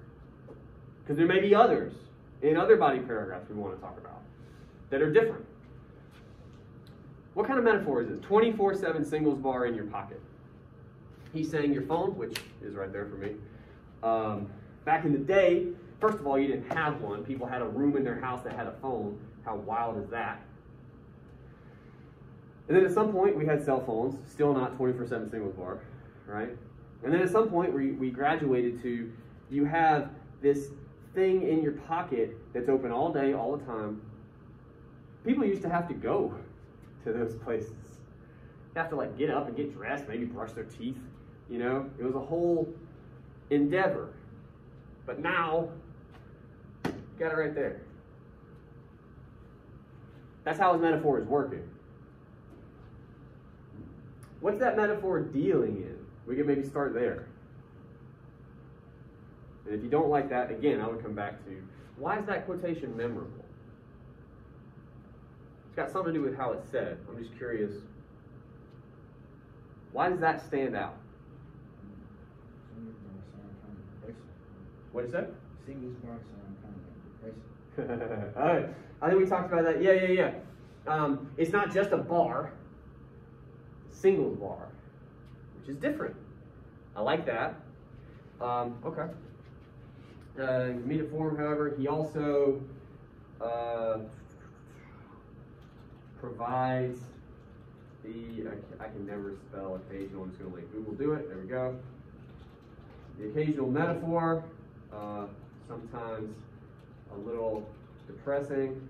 Because there may be others in other body paragraphs we want to talk about that are different. What kind of metaphor is this? 24/7 singles bar in your pocket. He's saying your phone, which is right there for me. Back in the day, first of all, you didn't have one. People had a room in their house that had a phone. How wild is that? And then at some point, we had cell phones, still not 24/7 singles bar, right? And then at some point, we graduated to, you have this thing in your pocket that's open all day, all the time. People used to have to go to those places. You have to like get up and get dressed, maybe brush their teeth, you know? It was a whole endeavor. But now, you got it right there. That's how his metaphor is working. What's that metaphor dealing in? We can maybe start there. And if you don't like that, again, I would come back to, why is that quotation memorable? It's got something to do with how it's said. I'm just curious. Why does that stand out? What did you say? Singles bar sound kind of depressing. All right. I think we talked about that. Yeah. It's not just a bar. Singles bar, which is different. I like that. Okay. Meter form, however, he also provides the, I can never spell occasional, I'm just going to let Google do it. There we go. The occasional metaphor, sometimes a little depressing.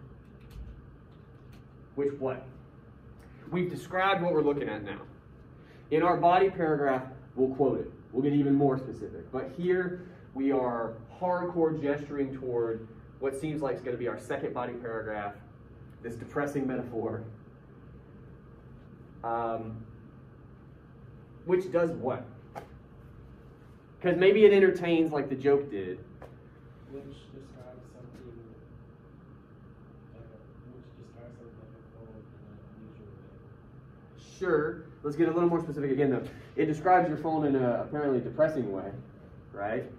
Which what? We've described what we're looking at now. In our body paragraph, we'll quote it. We'll get even more specific. But here, we are hardcore gesturing toward what seems like it's going to be our second body paragraph, this depressing metaphor. Which does what? Because maybe it entertains like the joke did. Which describes something like a phone in an unusual way. Sure. Let's get a little more specific again, though. It describes your phone in a apparently depressing way, right?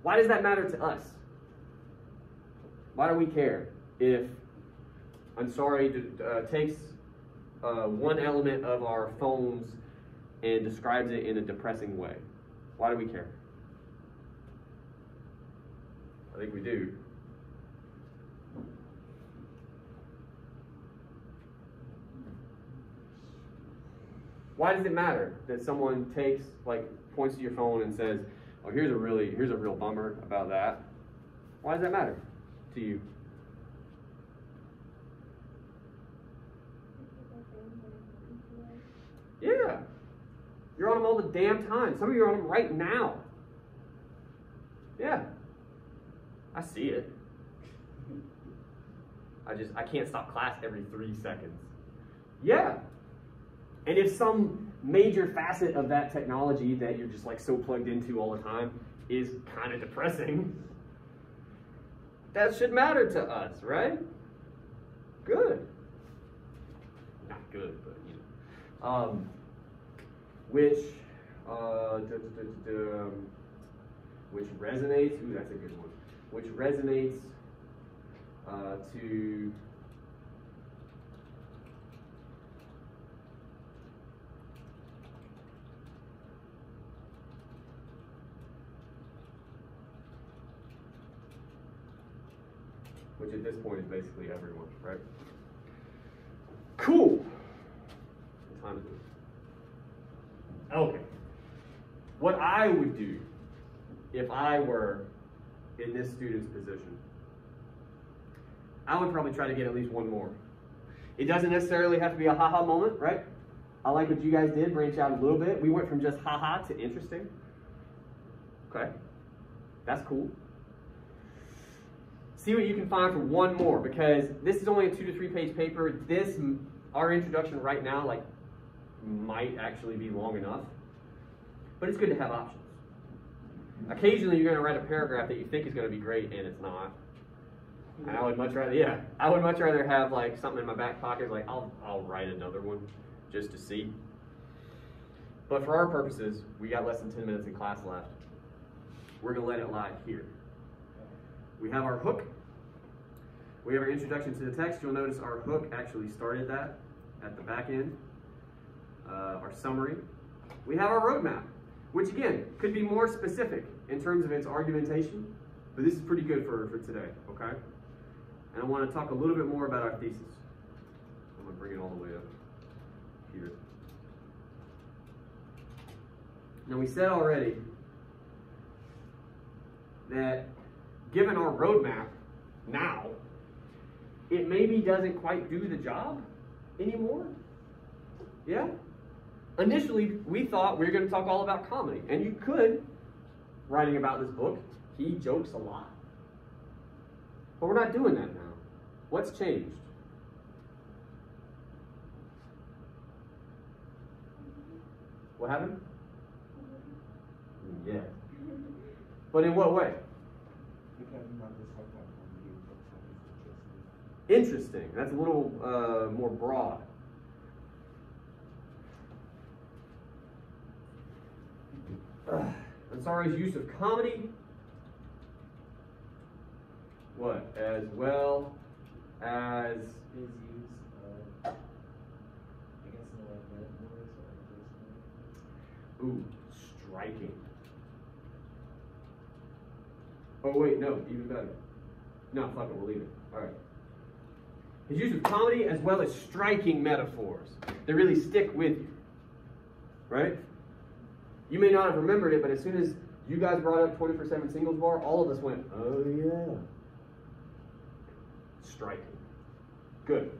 Why does that matter to us? Why do we care if Ansari takes one element of our phones and describes it in a depressing way? Why do we care? I think we do. Why does it matter that someone takes, like, points to your phone and says, "Oh, here's a real bummer about that"? Why does that matter to you? Yeah. You're on them all the damn time. Some of you are on them right now. Yeah. I see it. I can't stop class every 3 seconds. Yeah. And if some major facet of that technology that you're just like so plugged into all the time is kind of depressing, that should matter to us, right? Good. Not good, but you know. Which resonates. Ooh, that's a good one. Which resonates to which at this point is basically everyone, right? Cool. What time is it? Okay. What I would do if I were in this student's position, I would probably try to get at least one more. It doesn't necessarily have to be a haha moment, right? I like what you guys did, branch out a little bit. We went from just haha to interesting. Okay. That's cool. See what you can find for one more, because this is only a 2 to 3 page paper. Our introduction right now, like, might actually be long enough, but it's good to have options. Occasionally, you're going to write a paragraph that you think is going to be great, and it's not. And I would much rather have like something in my back pocket, like I'll write another one just to see. But for our purposes, we got less than 10 minutes in class left. We're going to let it lie here. We have our hook. We have our introduction to the text. You'll notice our hook actually started that at the back end. Our summary. We have our roadmap, which again could be more specific in terms of its argumentation, but this is pretty good for today, okay? And I want to talk a little bit more about our thesis. I'm going to bring it all the way up here. Now, we said already that given our roadmap now, it maybe doesn't quite do the job anymore. Yeah? Initially, we thought we were going to talk all about comedy. And you could, writing about this book, he jokes a lot. But we're not doing that now. What's changed? What happened? Yeah. But in what way? Because you're not just talking about comedy, but something Interesting. That's a little more broad. Ansari's use of comedy. What? As well as His use of, I guess, in like metaphors or just. ooh, striking. Oh wait, no, even better. No, fuck it, we'll leave it. All right. His use of comedy as well as striking metaphors that really stick with you, right? You may not have remembered it, but as soon as you guys brought up 24/7 singles bar, all of us went, oh yeah. Striking. Good.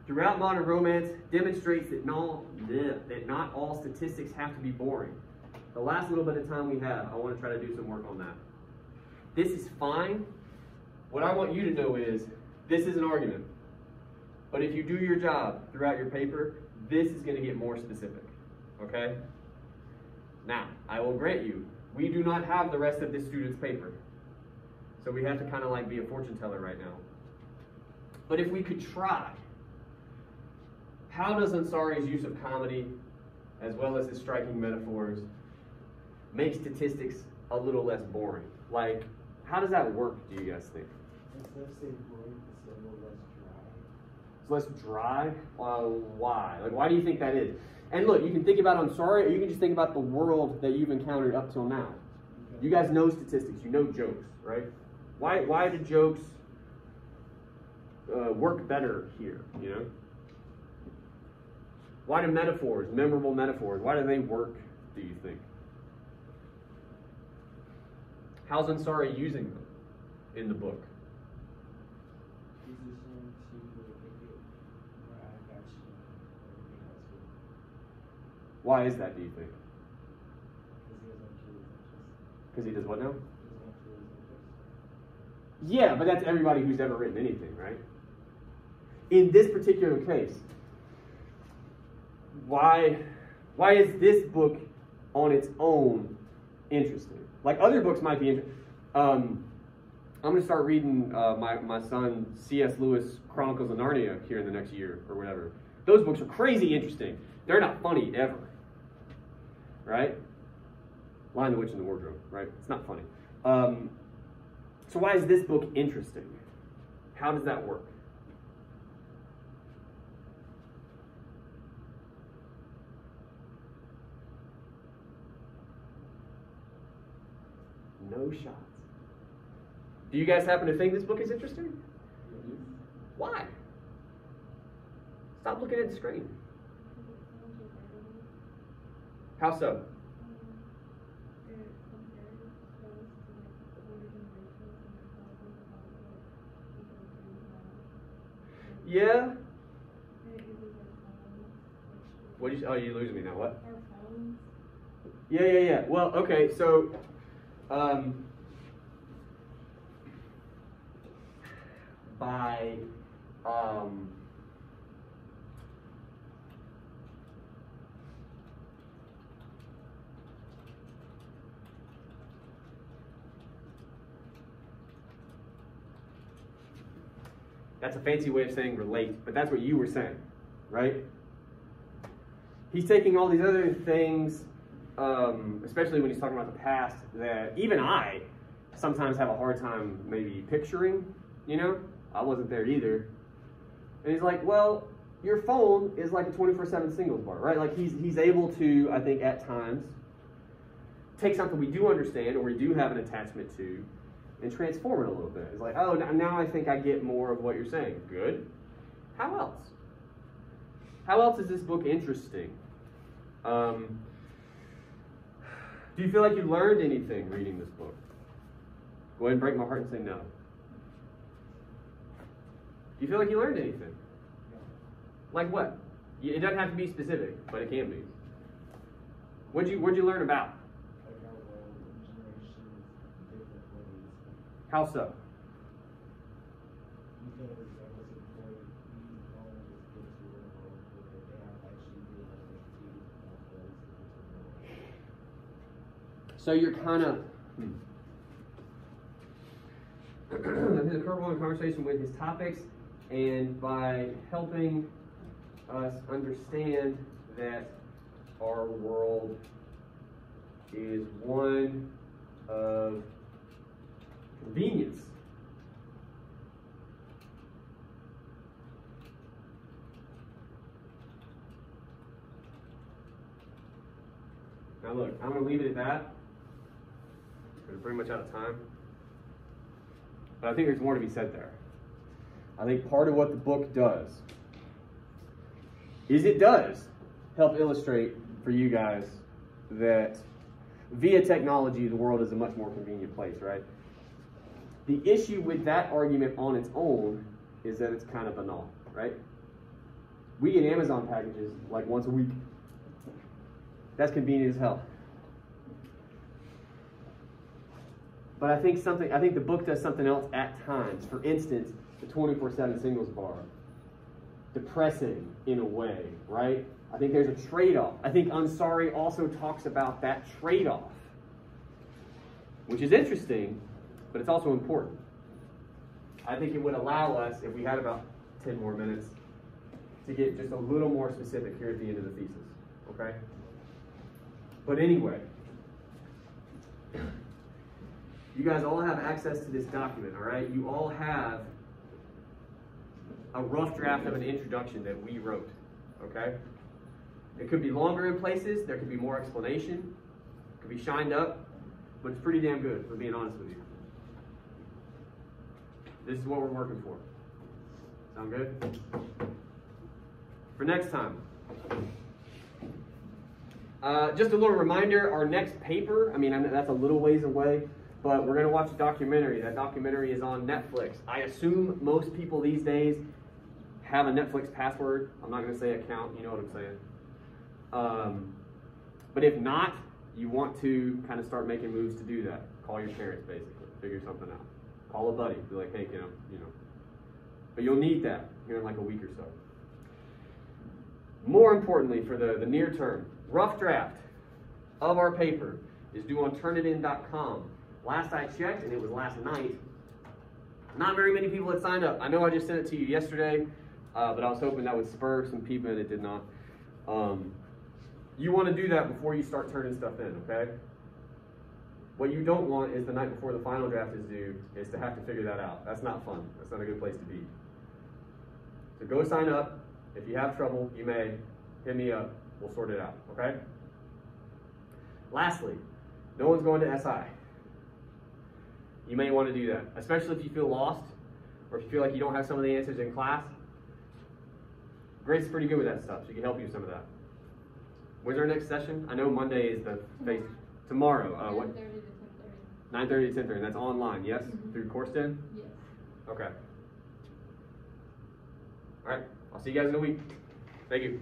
Throughout modern romance demonstrates that not all statistics have to be boring. The last little bit of time we have, I want to try to do some work on that. This is fine. What I want you to know is this is an argument. But if you do your job throughout your paper, this is going to get more specific. Okay? Now, I will grant you, we do not have the rest of this student's paper. So we have to kind of like be a fortune teller right now. But if we could try, how does Ansari's use of comedy, as well as his striking metaphors, make statistics a little less boring? Like, how does that work, do you guys think? Instead of saying boring, it's a little less dry. It's less dry? Why? Like, why do you think that is? And look, you can think about Ansari, or you can just think about the world that you've encountered up till now. You guys know statistics, you know jokes, right? Why do jokes work better here, you know? Why do metaphors, memorable metaphors, why do they work, do you think? How's Ansari using them in the book? He's just going to make it more eye-catching and everything else with it. Why is that, do you think? Because he doesn't kill his interest. Because he does what now? He doesn't kill his interest. Yeah, but that's everybody who's ever written anything, right? In this particular case, why is this book on its own interesting? Like other books might be interesting. I'm going to start reading my son C.S. Lewis Chronicles of Narnia here in the next year or whatever. Those books are crazy interesting. They're not funny ever, right? Lion, the Witch, and the Wardrobe, right? It's not funny. So why is this book interesting? How does that work? No shots. Do you guys happen to think this book is interesting? Why? Stop looking at the screen. How so? Yeah? What do you? Oh, you losing me now. What? Yeah. Well, okay. So, by that's a fancy way of saying relate, but that's what you were saying, right? He's taking all these other things, especially when he's talking about the past, that even I sometimes have a hard time maybe picturing, you know? I wasn't there either. And he's like, well, your phone is like a 24/7 singles bar, right? Like he's able to, I think, at times, take something we do understand or we do have an attachment to and transform it a little bit. It's like, oh, now I think I get more of what you're saying. Good. How else? How else is this book interesting? Do you feel like you learned anything reading this book? Go ahead and break my heart and say no. Do you feel like you learned anything? Like what? It doesn't have to be specific, but it can be. What'd you learn about? Like how generations different ways. How so? Because I was before these phones just get to the world where they have actually been able to see those. So you're kind of there's a curveball in conversation with his topics, and by helping us understand that our world is one of convenience. Now look, I'm going to leave it at that. We're pretty much out of time. But I think there's more to be said there. I think part of what the book does is it does help illustrate for you guys that via technology, the world is a much more convenient place, right? The issue with that argument on its own is that it's kind of banal, right? We get Amazon packages like once a week. That's convenient as hell. But I think the book does something else at times. For instance, the 24/7 singles bar. Depressing in a way, right? I think there's a trade-off. I think Ansari also talks about that trade-off, which is interesting, but it's also important. I think it would allow us, if we had about 10 more minutes, to get just a little more specific here at the end of the thesis, okay? But anyway, you guys all have access to this document, all right? You all have a rough draft of an introduction that we wrote, okay? It could be longer in places, there could be more explanation, it could be shined up, but it's pretty damn good, if we're being honest with you. This is what we're working for. Sound good? For next time. Just a little reminder, our next paper, I mean, that's a little ways away, but we're going to watch a documentary. That documentary is on Netflix. I assume most people these days have a Netflix password. I'm not going to say account, you know what I'm saying. But if not, you want to kind of start making moves to do that. Call your parents, basically. Figure something out. Call a buddy. Be like, hey, you know. But you'll need that here in like a week or so. More importantly, for the near term, rough draft of our paper is due on turnitin.com. Last I checked, and it was last night, not very many people had signed up. I know I just sent it to you yesterday, but I was hoping that would spur some people, and it did not. You want to do that before you start turning stuff in, okay? What you don't want is the night before the final draft is due, is to have to figure that out. That's not fun. That's not a good place to be. So go sign up. If you have trouble, you may hit me up. We'll sort it out, okay? Lastly, no one's going to SI. You may want to do that, especially if you feel lost or if you feel like you don't have some of the answers in class. Grace is pretty good with that stuff. She can help you with some of that. When's our next session? I know Monday is the face. Tomorrow. What? 9:30 to 10:30. 9:30 to 10:30. That's online, yes? Mm-hmm. Through CourseDen? Yes. Okay. All right. I'll see you guys in a week. Thank you.